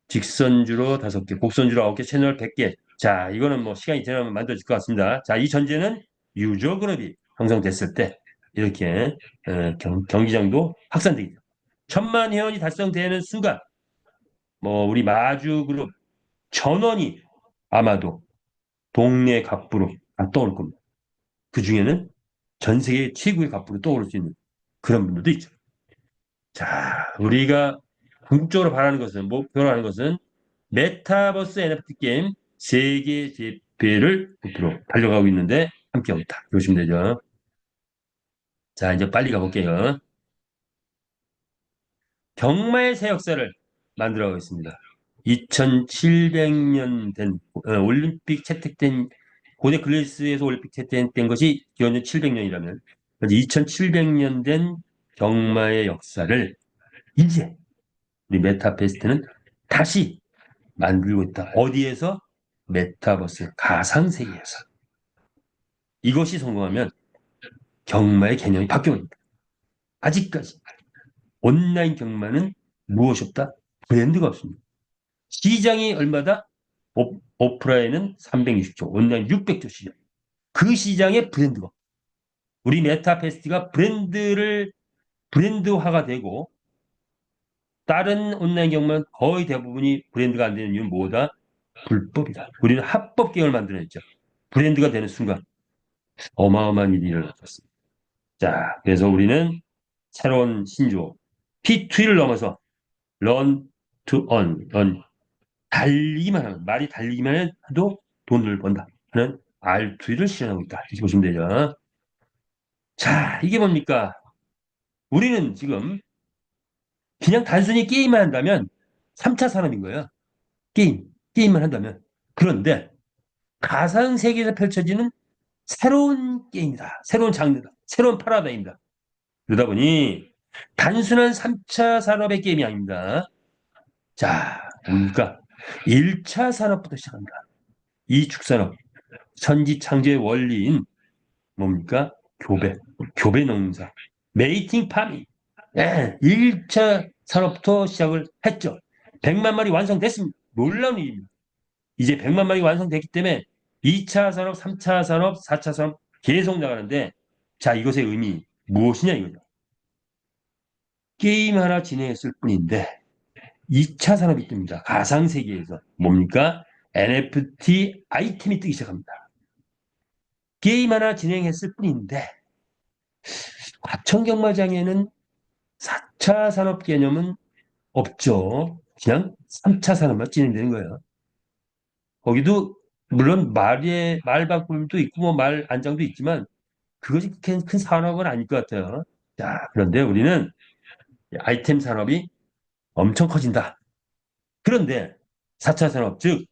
직선주로 5개, 곡선주로 9개, 채널 100개. 자, 이거는 뭐 시간이 지나면 만들어질 것 같습니다. 자, 이 전제는 유저 그룹이 형성됐을 때 이렇게 경기장도 확산되겠죠. 1,000만 회원이 달성되는 순간 우리 마주 그룹 전원이 아마도 동네 갑부로 떠오를 겁니다. 그 중에는 전 세계 최고의 갑부로 떠오를 수 있는 그런 분들도 있죠. 자, 우리가 궁극적으로 바라는 것은, 목표로 하는 것은 메타버스 NFT 게임 세계 재배를 목표로 달려가고 있는데 함께하고 있다. 보시면 되죠. 자, 이제 빨리 가볼게요. 경마의 새 역사를 만들어가고 있습니다. 2700년 된 올림픽 채택된 고대 그리스에서 올림픽 채택된 것이 기원전 700년이라면 2700년 된 경마의 역사를 이제 우리 메타페스트는 다시 만들고 있다. 어디에서? 메타버스 가상세계에서. 이것이 성공하면 경마의 개념이 바뀝니다. 아직까지 온라인 경마는 무엇이 없다? 브랜드가 없습니다. 시장이 얼마다? 오프라인은 360조, 온라인 600조 시장. 그 시장의 브랜드가 우리 메타페스트가 브랜드화가 되고 다른 온라인 경마는 거의 대부분이 브랜드가 안 되는 이유는 뭐다? 불법이다. 우리는 합법 계열을 만들어냈죠. 브랜드가 되는 순간 어마어마한 일이 일어났습니다. 자, 그래서 우리는 새로운 신조어 P2를 넘어서 run to earn, 달리기만 하면 말이 달리기만 해도 돈을 번다 하는 R2를 실현하고 있다. 이렇게 보시면 되죠. 자, 이게 뭡니까? 우리는 지금 그냥 단순히 게임만 한다면 3차 산업인 거예요. 게임만 한다면. 그런데 가상 세계에서 펼쳐지는 새로운 게임이다. 새로운 장르다. 새로운 파라다임이다. 그러다 보니 단순한 3차 산업의 게임이 아닙니다. 자, 뭡니까? 1차 산업부터 시작합니다. 이축산업, 선지창조의 원리인 뭡니까? 교배 농사, 메이팅 파밍. 예, 1차 산업부터 시작을 했죠. 100만 마리 완성됐습니다. 놀라운 일입니다. 이제 100만 마리 완성됐기 때문에 2차 산업, 3차 산업, 4차 산업 계속 나가는데 자, 이것의 의미 무엇이냐 이거죠. 게임 하나 진행했을 뿐인데 2차 산업이 뜹니다. 가상세계에서. 뭡니까? NFT 아이템이 뜨기 시작합니다. 게임 하나 진행했을 뿐인데 과천경마장에는 4차 산업 개념은 없죠. 그냥 3차 산업만 진행되는 거예요. 거기도 물론 말바꿈도 있고 말 안장도 있지만 그것이 큰 산업은 아닐 것 같아요. 자, 그런데 우리는 아이템 산업이 엄청 커진다. 그런데 4차 산업, 즉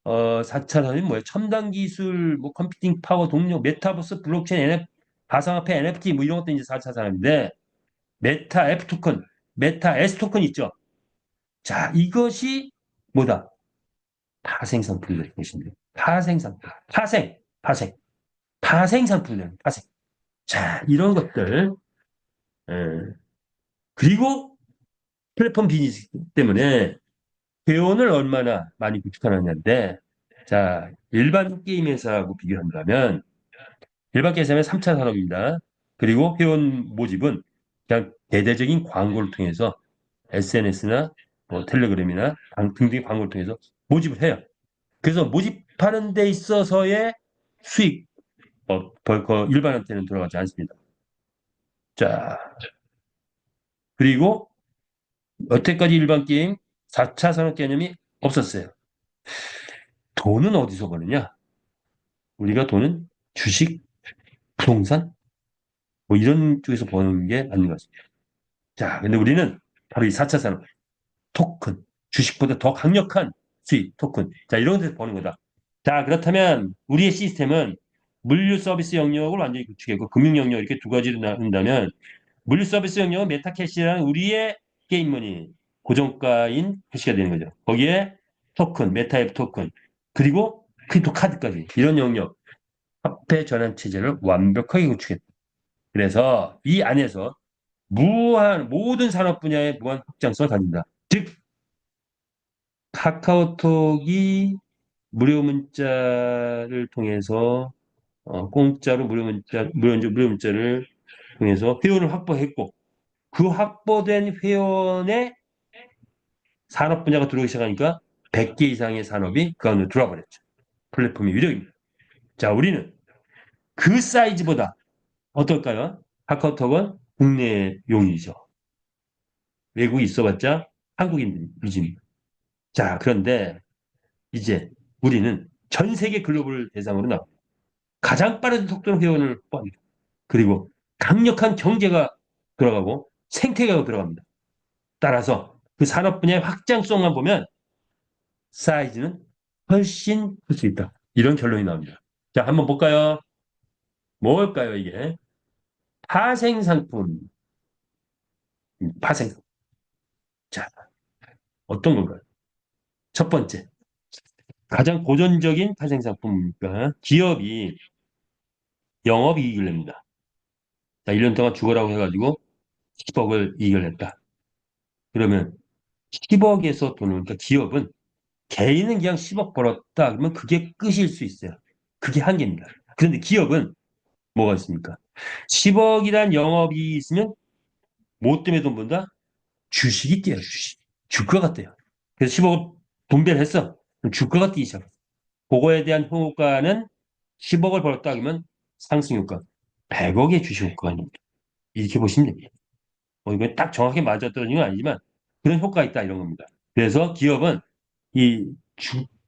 4차 산업이 뭐예요? 첨단 기술, 컴퓨팅 파워, 동력, 메타버스, 블록체인, 가상화폐, NFT 이런 것도 이제 4차 산업인데 메타 F 토큰, 메타 S 토큰 있죠. 자, 이것이 뭐다? 파생 상품이라는 것입니다. 파생 상품, 파생 상품이라는 파생. 자, 이런 것들. 예. 그리고 플랫폼 비즈니스 때문에 회원을 얼마나 많이 구축하느냐인데, 자, 일반 게임 회사하고 비교한다면 일반 게임 회사는 3차 산업입니다. 그리고 회원 모집은 그냥 대대적인 광고를 통해서 SNS나 텔레그램이나 등등의 광고를 통해서 모집을 해요. 그래서 모집하는 데 있어서의 수익, 일반한테는 들어가지 않습니다. 자, 그리고 여태까지 일반 게임 4차 산업 개념이 없었어요. 돈은 어디서 버느냐? 우리가 돈은 주식, 부동산, 뭐 이런 쪽에서 버는 게 아닌 것 같습니다. 자, 근데 우리는 바로 이 4차 산업, 토큰, 주식보다 더 강력한 수익, 토큰. 자, 이런 데서 버는 거다. 자, 그렇다면 우리의 시스템은 물류 서비스 영역을 완전히 구축했고 금융 영역 이렇게 두 가지로 나눈다면 물류 서비스 영역은 메타캐시라는 우리의 게임머니 고정가인 캐시가 되는 거죠. 거기에 토큰, 메타앱 토큰 그리고 크립토 카드까지 이런 영역 화폐 전환 체제를 완벽하게 구축했다. 그래서 이 안에서 무한 모든 산업 분야의 무한 확장성을 가진다. 즉 카카오톡이 무료 문자를 통해서 공짜로 무료 문자를 통해서 회원을 확보했고 그 확보된 회원의 산업 분야가 들어오기 시작하니까 100개 이상의 산업이 그 안으로 들어와 버렸죠. 플랫폼의 위력입니다. 자, 우리는 그 사이즈보다 어떨까요? 카카오톡은 국내용이죠. 외국에 있어봤자 한국인들 위주입니다. 자, 그런데 이제 우리는 전 세계 글로벌 대상으로 나옵니다. 가장 빠른 속도로 회원을 확보합니다. 그리고 강력한 경제가 들어가고 생태계가 들어갑니다. 따라서 그 산업 분야의 확장성만 보면 사이즈는 훨씬 클 수 있다. 이런 결론이 나옵니다. 자, 한번 볼까요? 뭘까요, 이게? 파생상품. 파생. 자, 어떤 건가요? 첫 번째, 가장 고전적인 파생상품이니까 기업이 영업이익을 냅니다. 자, 1년 동안 죽어라고 해가지고 10억을 이익을 냈다. 그러면 10억에서 돈을, 그러니까 기업은 개인은 그냥 10억 벌었다. 그러면 그게 끝일 수 있어요. 그게 한계입니다. 그런데 기업은 뭐가 있습니까? 10억이란 영업이익이 있으면 뭐 때문에 돈 번다? 주식이 뛰어요, 주식. 주가가 뛰어요. 그래서 10억을 분배를 했어. 그럼 주가가 뛰기 시작해. 그거에 대한 효과는 10억을 벌었다 그러면 상승효과. 100억의 주식 효과가 있습니다. 이렇게 보시면 됩니다. 이건 딱 정확히 맞아떨어진 건 아니지만 그런 효과가 있다 이런 겁니다. 그래서 기업은 이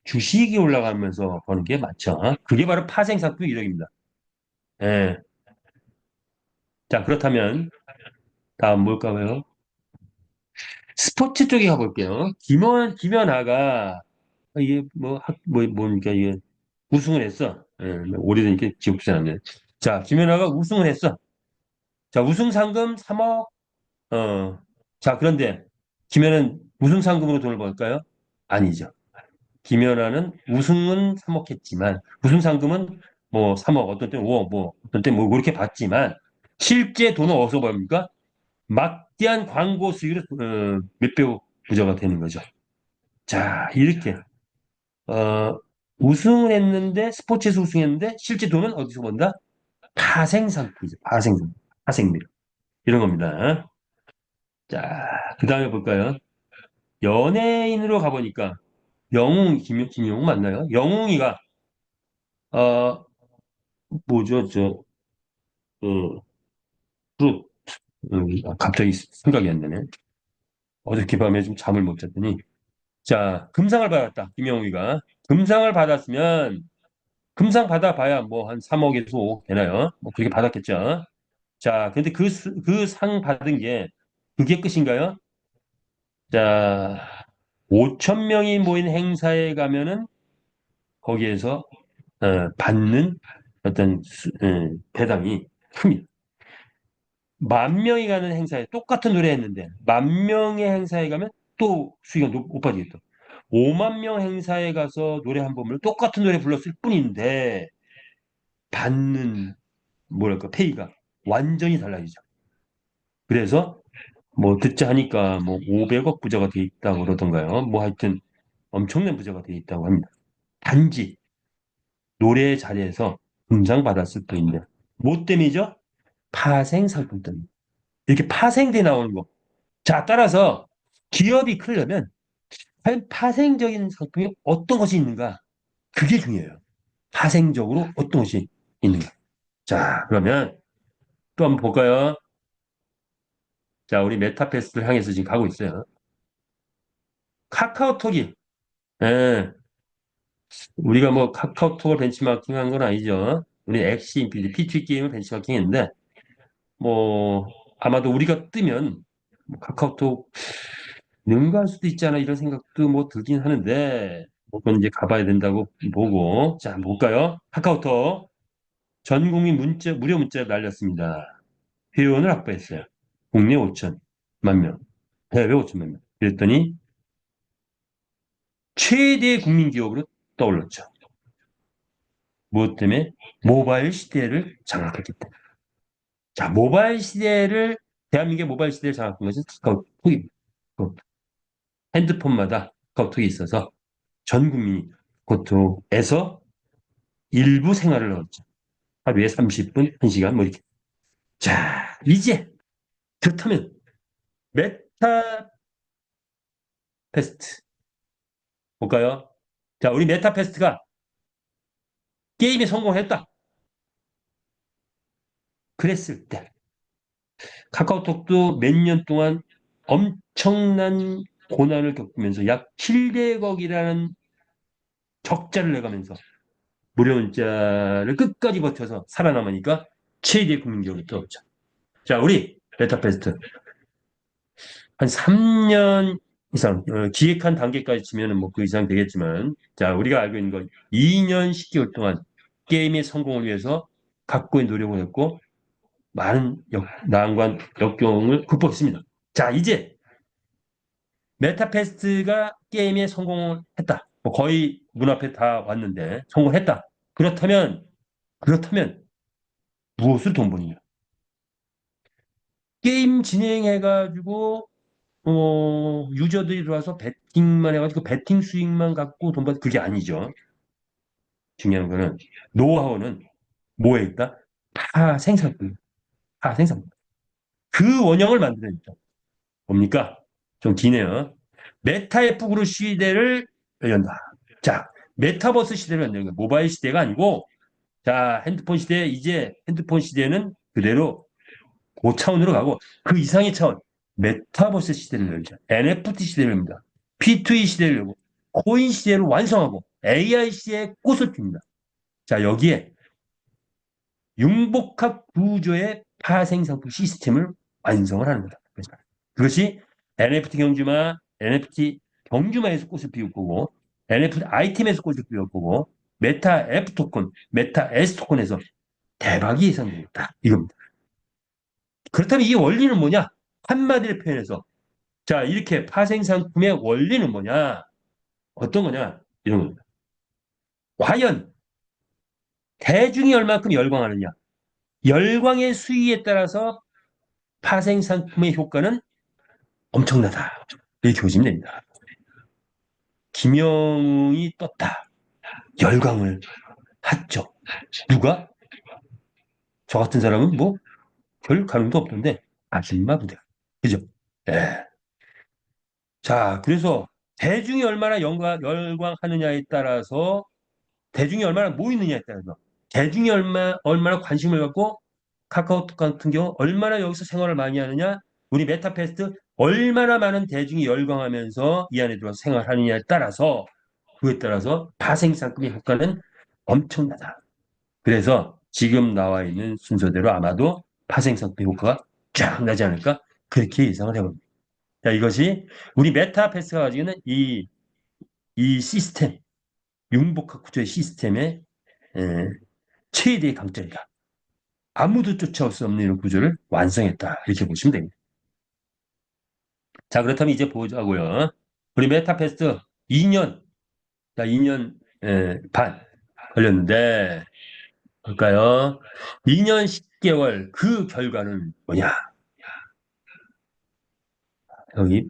주식이 올라가면서 버는 게 많죠. 그게 바로 파생상품 이력입니다. 예. 자, 그렇다면 다음 뭘까요? 스포츠 쪽에 가볼게요. 김연아가 이게 뭡니까 이게 우승을 했어. 예, 오래되니까 기억도 잘 안 나네. 자, 김연아가 우승을 했어. 자, 우승 상금 3억. 자, 그런데 김연아는 우승 상금으로 돈을 벌까요? 아니죠. 김연아는 우승은 3억 했지만 우승 상금은 뭐 3억, 어떤 때 5억, 뭐 어떤 때 뭐 그렇게 받지만 실제 돈은 어디서 벌입니까? 막대한 광고 수익으로 몇 배 부자가 되는 거죠. 자, 이렇게 어, 우승을 했는데 스포츠에서 우승했는데 실제 돈은 어디서 번다? 파생상품이죠. 파생상품, 파생비 이런 겁니다. 자, 그 다음에 볼까요? 연예인으로 가보니까 김영웅 맞나요? 영웅이가 어 뭐죠 어, 그룹 갑자기 생각이 안 나네. 어저께 밤에 좀 잠을 못 잤더니 자 금상을 받았다 김영웅이가 금상을 받았으면 금상 받아봐야 뭐 한 3억에서 5억 되나요? 뭐 그렇게 받았겠죠. 자 근데 그 상 받은 게 그게 끝인가요? 자 5천 명이 모인 행사에 가면은 거기에서 받는 어떤 배당이 큽니다. 만 명이 가는 행사에 똑같은 노래 했는데 만 명의 행사에 가면 또 수익이 높아지겠다. 5만 명 행사에 가서 노래 한 번을 똑같은 노래 불렀을 뿐인데 받는 뭐랄까 페이가 완전히 달라지죠. 그래서 뭐 듣자 하니까 뭐 500억 부자가 돼 있다고 그러던가요. 뭐 하여튼 엄청난 부자가 돼 있다고 합니다. 단지 노래 자리에서 금상받았을 뿐인데 뭐 때문이죠? 파생 상품 때문에. 이렇게 파생돼 나오는 거. 자, 따라서 기업이 크려면 과연 파생적인 상품이 어떤 것이 있는가? 그게 중요해요. 파생적으로 어떤 것이 있는가? 자, 그러면 또 한번 볼까요? 자, 우리 메타버스를 향해서 지금 가고 있어요. 카카오톡이 예, 우리가 뭐 카카오톡을 벤치마킹한 건 아니죠. 우리 엑시 인피니티 P2 게임을 벤치마킹했는데 뭐 아마도 우리가 뜨면 뭐 카카오톡 능가할 수도 있지 않아 이런 생각도 뭐 들긴 하는데 그건 이제 가봐야 된다고 보고 자 볼까요? 카카오톡 전 국민 문자 무료 문자를 날렸습니다. 회원을 확보했어요. 국내 5천만 명, 해외 5천만 명. 그랬더니 최대 국민 기업으로 떠올랐죠. 무엇 때문에? 모바일 시대를 장악했기 때문에. 자, 모바일 시대를 대한민국의 모바일 시대를 장악한 것은 카카오톡입니다. 그 핸드폰마다 카카오톡이 있어서 전 국민이 카카오톡에서 일부 생활을 넣었죠. 하루에 30분, 1시간 뭐 이렇게. 자, 이제 그렇다면 메타 페스트 볼까요? 자, 우리 메타 페스트가 게임에 성공했다. 그랬을 때 카카오톡도 몇 년 동안 엄청난 고난을 겪으면서 약 700억이라는 적자를 내가면서 무료 문자를 끝까지 버텨서 살아남으니까 최대 국민기업이 떠오르죠. 자, 우리 메타페스트 한 3년 이상 기획한 단계까지 치면 뭐 그 이상 되겠지만 자, 우리가 알고 있는 건 2년 10개월 동안 게임의 성공을 위해서 각고의 노력을 했고 많은 난관, 역경을 극복했습니다. 자, 이제 메타페스트가 게임에 성공을 했다. 뭐 거의 문 앞에 다 왔는데 성공했다. 그렇다면 무엇을 돈 버느냐? 게임 진행해가지고 유저들이 들어와서 배팅만 해가지고 배팅 수익만 갖고 돈 받, 그게 아니죠. 중요한 거는 노하우는 뭐에 있다? 다 생산품, 다 생산품. 그 원형을 만들어냈죠. 뭡니까? 좀 기네요. 메타앱으로 시대를 연다. 자, 메타버스 시대를 연다는 거예요. 모바일 시대가 아니고, 자, 핸드폰 시대, 이제 핸드폰 시대는 그대로 그 차원으로 가고, 그 이상의 차원, 메타버스 시대를 열자. NFT 시대를 엽니다. P2E 시대를 열고, 코인 시대를 완성하고, AI 시대의 꽃을 핍니다. 자, 여기에 융복합 구조의 파생상품 시스템을 완성을 하는 거다. 그것이 NFT 경주마, NFT 경주마에서 꽃을 피울 거고, NFT 아이템에서 꽃을 피울 거고, 메타 F 토큰, 메타 S 토큰에서 대박이 예상됩니다. 이겁니다. 그렇다면 이 원리는 뭐냐? 한마디로 표현해서 자 이렇게 파생상품의 원리는 뭐냐? 어떤 거냐? 이런 겁니다. 과연 대중이 얼만큼 열광하느냐? 열광의 수위에 따라서 파생상품의 효과는 엄청나다. 이렇게 보시면 됩니다. 김영웅이 떴다. 열광을 했죠. 누가? 저 같은 사람은 뭐 별 가능도 없던데 아줌마 부대. 그죠? 예. 자, 그래서 대중이 얼마나 열광하느냐에 따라서 대중이 얼마나 모이느냐에 따라서 대중이 얼마나 관심을 갖고 카카오톡 같은 경우 얼마나 여기서 생활을 많이 하느냐 우리 메타페스트 얼마나 많은 대중이 열광하면서 이 안에 들어서 생활하느냐에 따라서 그에 따라서 파생상금의 효과는 엄청나다. 그래서 지금 나와 있는 순서대로 아마도 파생상품 효과가 쫙 나지 않을까 그렇게 예상을 해봅니다. 자, 이것이 우리 메타패스가 가지고 있는 이 시스템 융복합 구조의 시스템의 에, 최대의 강점이다. 아무도 쫓아올 수 없는 이런 구조를 완성했다. 이렇게 보시면 됩니다. 자, 그렇다면 이제 보자고요. 우리 메타패스트 2년, 자, 2년 반 걸렸는데 볼까요? 2년 10개월 그 결과는 뭐냐? 여기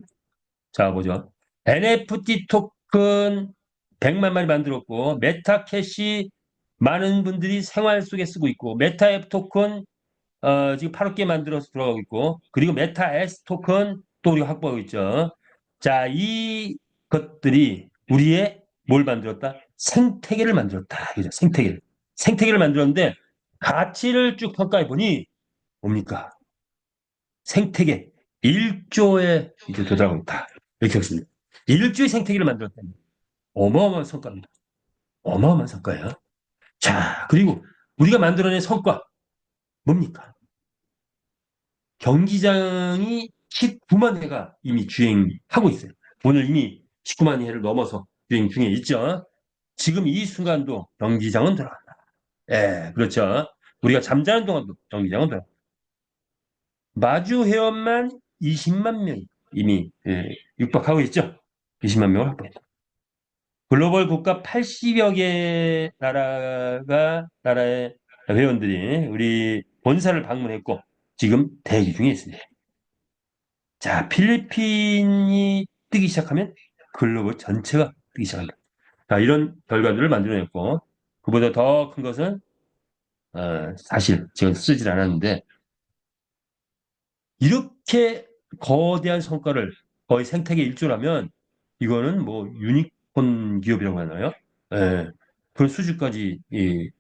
자 보죠. NFT 토큰 100만 마리 만들었고 메타캐시 많은 분들이 생활 속에 쓰고 있고 메타앱 토큰 지금 8억 개 만들어서 들어가고 있고 그리고 메타 S 토큰 또 우리가 확보하고 있죠. 자, 이 것들이 우리의 뭘 만들었다? 생태계를 만들었다. 그죠? 생태계를. 생태계를 만들었는데 가치를 쭉 평가해 보니 뭡니까? 생태계 1조에 이제 도달하고 있다. 이렇게 했습니다. 1조의 생태계를 만들었다니 어마어마한 성과입니다. 어마어마한 성과예요. 자, 그리고 우리가 만들어낸 성과 뭡니까? 경기장이 19만 회가 이미 주행하고 있어요. 오늘 이미 19만 회를 넘어서 주행 중에 있죠. 지금 이 순간도 경기장은 돌아간다. 예, 그렇죠. 우리가 잠자는 동안도 경기장은 돌아간다. 마주 회원만 20만 명이 이미 육박하고 있죠. 20만 명을 확보했다. 글로벌 국가 80여 개 나라의 회원들이 우리 본사를 방문했고 지금 대기 중에 있습니다. 자, 필리핀이 뜨기 시작하면 글로벌 전체가 뜨기 시작한다. 자, 이런 결과들을 만들어냈고 그보다 더 큰 것은 사실 제가 쓰질 않았는데 이렇게 거대한 성과를 거의 생태계 일조라면 이거는 뭐 유니콘 기업이라고 하나요? 예, 그런 수준까지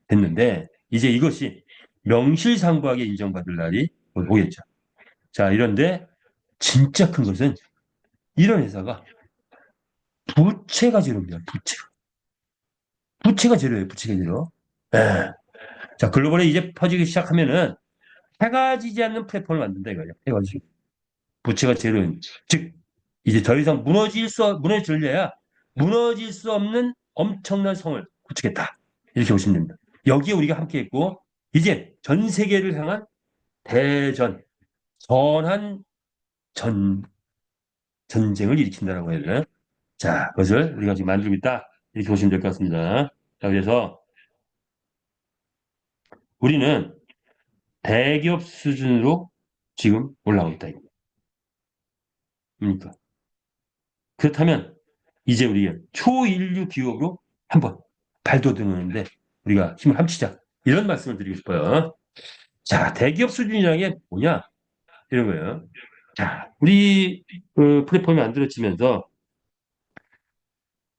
됐는데 이제 이것이 명실상부하게 인정받을 날이 오겠죠. 자, 이런데 진짜 큰 것은 이런 회사가 부채가 제로입니다. 부채가 제로예요. 부채가 제로. 예. 자, 글로벌에 이제 퍼지기 시작하면은 해가 지지 않는 플랫폼을 만든다 이거예요. 해가 지지. 부채가 제로인. 즉 이제 더 이상 무너질래야 무너질 수 없는 엄청난 성을 구축했다. 이렇게 보시면 됩니다. 여기에 우리가 함께했고 이제 전 세계를 향한 대전, 선한 전쟁을 일으킨다라고 해야 되나? 자, 그것을 우리가 지금 만들고 있다. 이렇게 보시면 될 것 같습니다. 자, 그래서 우리는 대기업 수준으로 지금 올라가고 있다. 그러니까 그렇다면 이제 우리가 초인류 기업으로 한번 발돋우는데 우리가 힘을 합치자. 이런 말씀을 드리고 싶어요. 자, 대기업 수준이라는 게 뭐냐? 이런 거예요. 자, 우리 플랫폼이 만들어지면서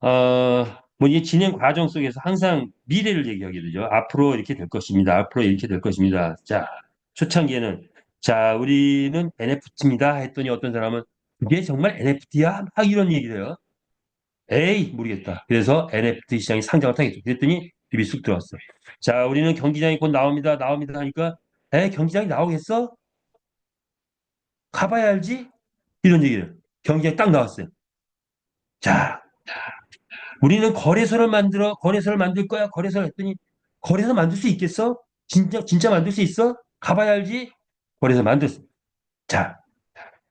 뭐 이 진행 과정 속에서 항상 미래를 얘기하게 되죠. 앞으로 이렇게 될 것입니다. 앞으로 이렇게 될 것입니다. 자, 초창기에는 자, 우리는 NFT입니다. 했더니 어떤 사람은 이게 정말 NFT야? 막 이런 얘기를 해요. 에이, 모르겠다. 그래서 NFT 시장이 상장을 타겠죠. 그랬더니 입이 쑥 들어왔어. 자, 우리는 경기장이 곧 나옵니다. 나옵니다 하니까 경기장이 나오겠어? 가봐야 알지? 이런 얘기를. 경기장이 딱 나왔어요. 자, 우리는 거래소를 만들 거야. 거래소를 했더니 거래소 만들 수 있겠어? 진짜 만들 수 있어? 가봐야 알지? 거래소 만들었어. 자,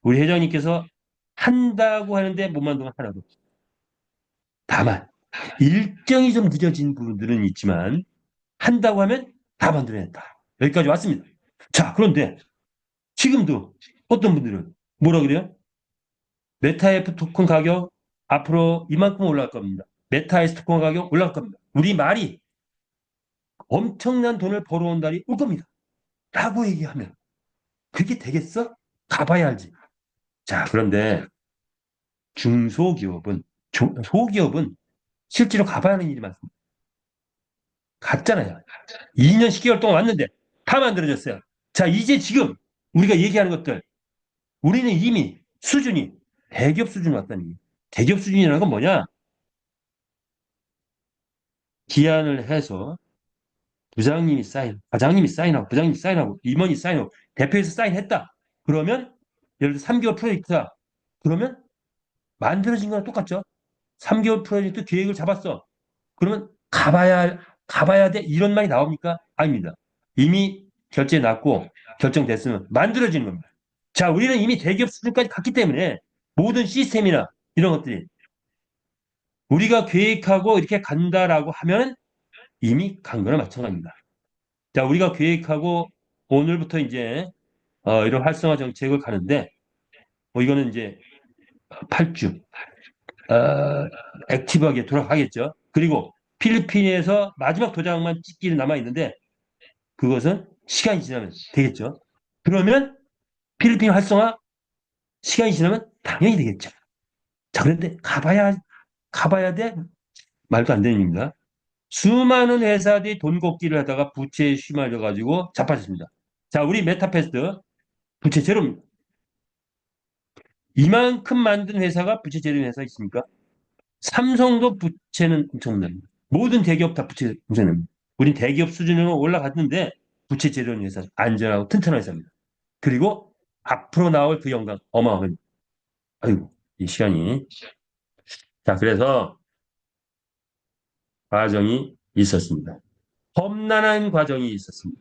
우리 회장님께서 한다고 하는데 못 만든 건 하나도 없어. 다만 일정이 좀 늦어진 부분들은 있지만 한다고 하면 다 만들어낸다. 여기까지 왔습니다. 자, 그런데 지금도 어떤 분들은 뭐라 그래요? 메타에프 토큰 가격 앞으로 이만큼 올라갈 겁니다. 메타에스 토큰 가격 올라갈 겁니다. 우리 말이 엄청난 돈을 벌어온 날이 올 겁니다. 라고 얘기하면 그게 되겠어? 가봐야 알지. 자, 그런데 중소기업은, 소기업은 실제로 가봐야 하는 일이 많습니다. 갔잖아요. 2년 10개월 동안 왔는데 다 만들어졌어요. 자, 이제 지금 우리가 얘기하는 것들, 우리는 이미 수준이 대기업 수준 왔다는 얘기. 대기업 수준이라는 건 뭐냐? 기한을 해서 부장님이 사인, 과장님이 사인하고, 부장님이 사인하고, 임원이 사인하고, 대표에서 사인했다. 그러면 예를 들어 3개월 프로젝트다. 그러면 만들어진 거랑 똑같죠. 3개월 프로젝트 계획을 잡았어. 그러면 가봐야 돼. 이런 말이 나옵니까? 아닙니다. 이미 결제 났고 결정됐으면 만들어지는 겁니다. 자, 우리는 이미 대기업 수준까지 갔기 때문에 모든 시스템이나 이런 것들이 우리가 계획하고 이렇게 간다라고 하면 이미 간 거나 마찬가지입니다. 자, 우리가 계획하고 오늘부터 이제 이런 활성화 정책을 가는데 이거는 이제 8주 액티브하게 돌아가겠죠. 그리고 필리핀에서 마지막 도장만 찍기는 남아 있는데 그것은 시간이 지나면 되겠죠. 그러면 필리핀 활성화 시간이 지나면 당연히 되겠죠. 자, 그런데 가봐야 돼? 말도 안 되는 일입니다. 수많은 회사들이 돈 걷기를 하다가 부채에 휘말려 가지고 자빠졌습니다. 자, 우리 메타패스트 부채 제로입니다. 이만큼 만든 회사가 부채 제로 회사 있습니까? 삼성도 부채는 엄청납니다. 모든 대기업 다 부채 문제는 우린 대기업 수준으로 올라갔는데 부채 제로는 회사 안전하고 튼튼한 회사입니다. 그리고 앞으로 나올 그 영광 어마어마한 아이고 이 시간이 자 그래서 과정이 있었습니다. 험난한 과정이 있었습니다.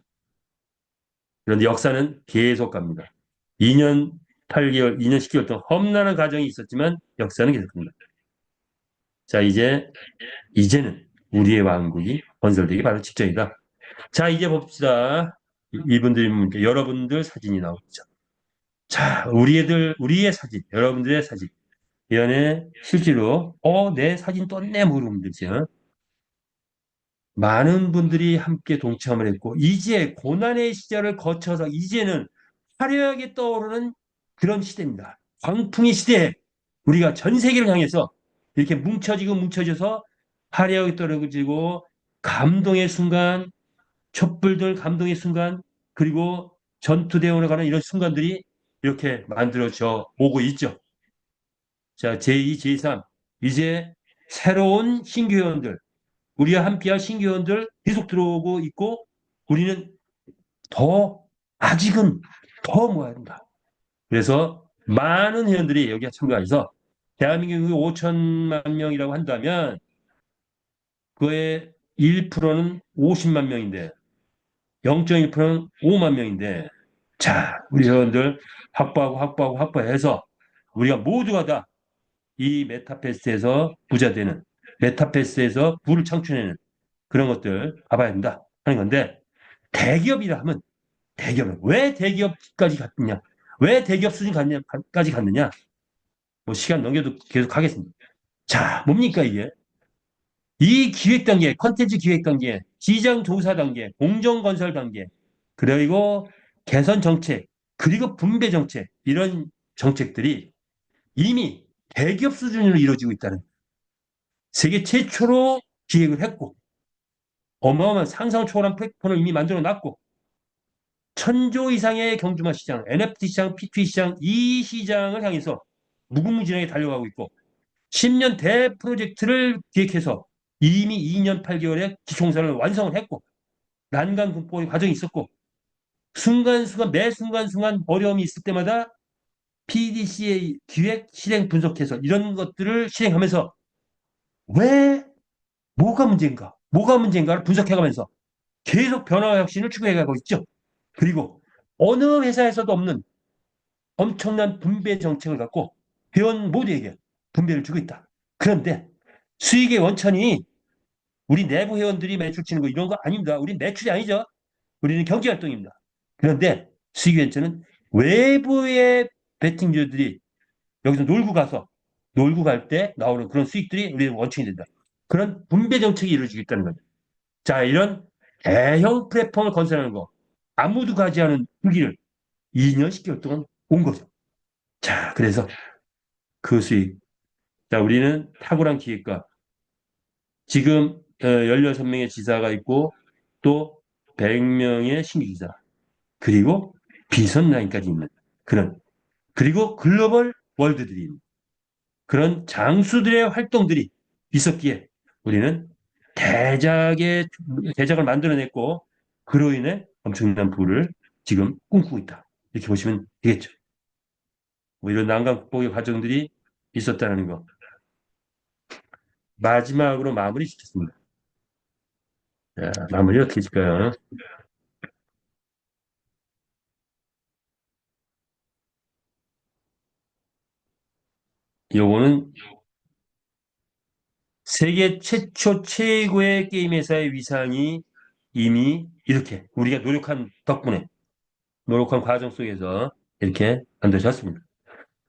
그런데 역사는 계속 갑니다. 2년 8개월, 2년 10개월 동안 험난한 과정이 있었지만 역사는 계속합니다. 자 이제는 우리의 왕국이 건설되기 바로 직전이다. 자 이제 봅시다. 이분들이 뭡니까? 여러분들 사진이 나오죠. 자 우리의 사진, 여러분들의 사진. 이 안에 실제로 내 사진 떴네 모르는 분들이죠. 많은 분들이 함께 동참을 했고 이제 고난의 시절을 거쳐서 이제는 화려하게 떠오르는 그런 시대입니다. 광풍의 시대에 우리가 전 세계를 향해서 이렇게 뭉쳐지고 뭉쳐져서 화려하게 떨어지고 감동의 순간, 촛불들 감동의 순간, 그리고 전투대원으로 가는 이런 순간들이 이렇게 만들어져 오고 있죠. 자, 제2, 제3, 이제 새로운 신규 회원들, 우리와 함께할 신규 회원들 계속 들어오고 있고, 우리는 더, 아직은 더 모아야 된다. 그래서 많은 회원들이 여기에 참가해서 대한민국이 5천만 명이라고 한다면 그의 1%는 50만 명인데 0.1%는 5만 명인데 자, 우리 회원들 확보해서 우리가 모두가 다 이 메타버스에서 부자 되는 메타버스에서 부를 창출해내는 그런 것들 봐봐야 된다 하는 건데 대기업이라 하면 대기업은 왜 대기업까지 갔느냐? 왜 대기업 수준까지 갔느냐? 뭐 시간 넘겨도 계속 하겠습니다. 자, 뭡니까 이게? 이 기획 단계, 컨텐츠 기획 단계, 시장 조사 단계, 공정 건설 단계, 그리고 개선 정책, 그리고 분배 정책 이런 정책들이 이미 대기업 수준으로 이루어지고 있다는 세계 최초로 기획을 했고 어마어마한 상상 초월한 플랫폼을 이미 만들어 놨고 천조 이상의 경주마 시장, NFT 시장, P2E 시장 이 시장을 향해서 무궁무진하게 달려가고 있고 10년 대 프로젝트를 기획해서 이미 2년 8개월에 기총사를 완성을 했고 난간 극복의 과정이 있었고 순간순간 매 순간순간 어려움이 있을 때마다 PDCA 기획 실행 분석해서 이런 것들을 실행하면서 왜 뭐가 문제인가를 분석해가면서 계속 변화와 혁신을 추구해가고 있죠. 그리고 어느 회사에서도 없는 엄청난 분배 정책을 갖고 회원 모두에게 분배를 주고 있다. 그런데 수익의 원천이 우리 내부 회원들이 매출 치는 거 이런 거 아닙니다. 우리 매출이 아니죠. 우리는 경제활동입니다. 그런데 수익의 원천은 외부의 베팅주들이 여기서 놀고 갈 때 나오는 그런 수익들이 우리의 원천이 된다. 그런 분배 정책이 이루어지고 있다는 거죠. 자, 이런 대형 플랫폼을 건설하는 거 아무도 가지 않은 후기를 2년 10개월 동안 온 거죠. 자, 그래서 그 수익. 자, 우리는 탁월한 기획과 지금 16명의 지사가 있고 또 100명의 신규 지사 그리고 비선 라인까지 있는 그런 그리고 글로벌 월드들이 있는 그런 장수들의 활동들이 있었기에 우리는 대작을 만들어냈고 그로 인해 엄청난 부를 지금 꿈꾸고 있다. 이렇게 보시면 되겠죠. 뭐 이런 난관 극복의 과정들이 있었다는 거. 마지막으로 마무리 짓겠습니다. 자, 마무리 어떻게 짓까요? 요거는 세계 최초 최고의 게임 회사의 위상이 이미 이렇게 우리가 노력한 과정 속에서 이렇게 만들어졌습니다.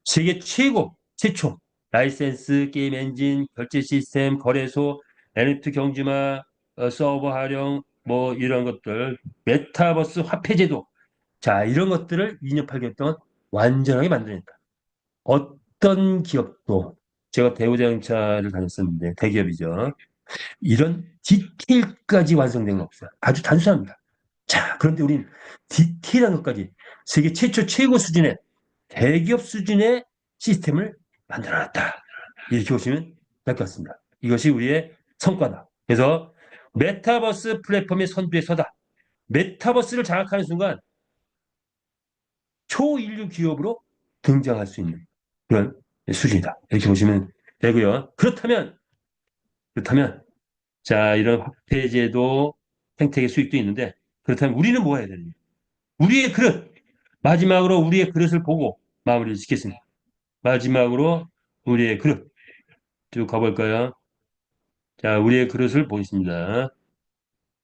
세계 최초 라이센스, 게임 엔진, 결제 시스템, 거래소, NFT 경주마, 서버 활용, 뭐 이런 것들, 메타버스 화폐제도, 자 이런 것들을 2년 8개월 동안 완전하게 만들어냈다. 어떤 기업도 제가 대우자동차를 다녔었는데 대기업이죠. 이런 디테일까지 완성된 거 없어요. 아주 단순합니다. 자, 그런데 우린 디테일한 것까지 세계 최초 최고 수준의 대기업 수준의 시스템을 만들어놨다. 이렇게 보시면 될 것 같습니다. 이것이 우리의 성과다. 그래서 메타버스 플랫폼의 선두에 서다. 메타버스를 장악하는 순간 초인류 기업으로 등장할 수 있는 그런 수준이다. 이렇게 보시면 되고요. 그렇다면 자, 이런 확대제도 생태계 수익도 있는데 그렇다면 우리는 뭐 해야 되느냐? 우리의 그릇 마지막으로 우리의 그릇을 보고 마무리를 짓겠습니다. 마지막으로 우리의 그릇 쭉 가볼까요? 자, 우리의 그릇을 보겠습니다.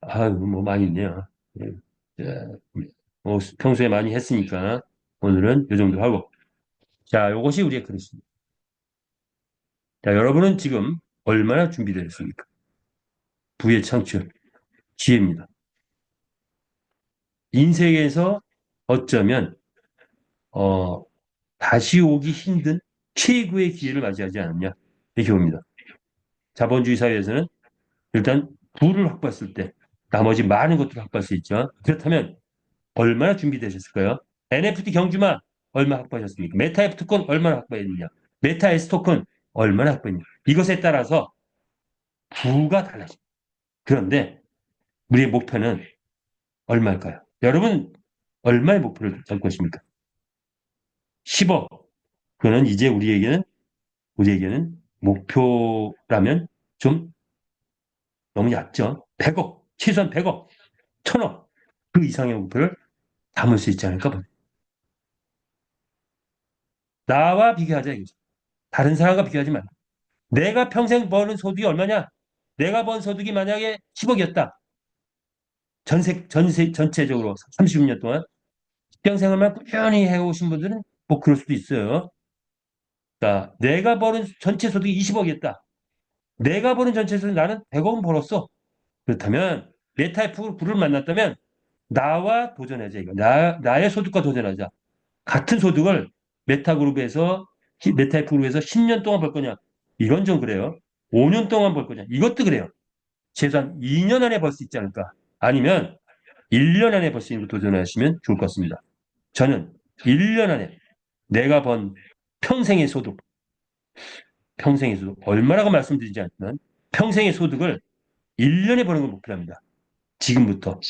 아유, 뭐 많이 있네요. 예. 자, 뭐 평소에 많이 했으니까 오늘은 이 정도 하고. 자, 이것이 우리의 그릇입니다. 자, 여러분은 지금 얼마나 준비되셨습니까? 부의 창출, 기회입니다. 인생에서 어쩌면 어, 다시 오기 힘든 최고의 기회를 맞이하지 않았냐 이렇게 봅니다. 자본주의 사회에서는 일단 부를 확보했을 때 나머지 많은 것들을 확보할 수 있죠. 그렇다면 얼마나 준비되셨을까요? NFT 경주만 얼마 확보하셨습니까? 메타 F토큰 얼마나 확보했느냐? 메타 S토큰 얼마나 확보했느냐? 이것에 따라서 부가 달라집니다. 그런데 우리의 목표는 얼마일까요? 여러분 얼마의 목표를 잡고 있습니까? 10억. 그거는 이제 우리에게는 목표라면 좀 너무 얕죠. 100억, 최소한 100억, 1000억 그 이상의 목표를 담을 수 있지 않을까 봅니다. 나와 비교하자 이거죠. 다른 사람과 비교하지 말고. 내가 평생 버는 소득이 얼마냐? 내가 번 소득이 만약에 10억이었다. 전체적으로 36년 동안 평생을만 꾸준히 해오신 분들은 뭐 그럴 수도 있어요. 자, 내가 버는 전체 소득이 20억이었다. 내가 버는 전체 소득 나는 100억은 벌었어. 그렇다면 내 타입 부를 만났다면 나와 도전하자 이거. 나의 소득과 도전하자. 같은 소득을 메타그룹에서 10년 동안 벌 거냐? 이건 좀 그래요. 5년 동안 벌 거냐? 이것도 그래요. 최소한 2년 안에 벌 수 있지 않을까? 아니면 1년 안에 벌 수 있는 거 도전하시면 좋을 것 같습니다. 저는 1년 안에 내가 번 평생의 소득, 평생의 소득, 얼마라고 말씀드리지 않지만 평생의 소득을 1년에 버는 걸 목표로 합니다. 지금부터.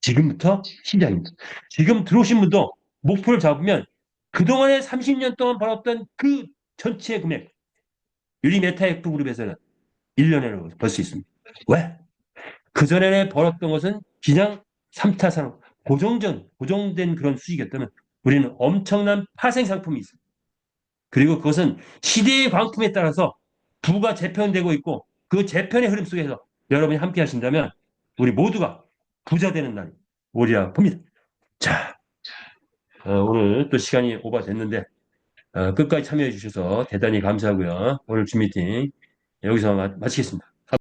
지금부터 시작입니다. 지금 들어오신 분도 목표를 잡으면 그동안에 30년 동안 벌었던 그 전체 금액, 유리 메타F 그룹에서는 1년에 벌 수 있습니다. 왜? 그전에 벌었던 것은 그냥 3차 산업, 고정된 그런 수익이었다면 우리는 엄청난 파생 상품이 있습니다. 그리고 그것은 시대의 광풍에 따라서 부가 재편되고 있고 그 재편의 흐름 속에서 여러분이 함께 하신다면 우리 모두가 부자 되는 날이 오리라 봅니다. 자, 오늘 또 시간이 오버됐는데 끝까지 참여해 주셔서 대단히 감사하고요. 오늘 줌 미팅 여기서 마치겠습니다.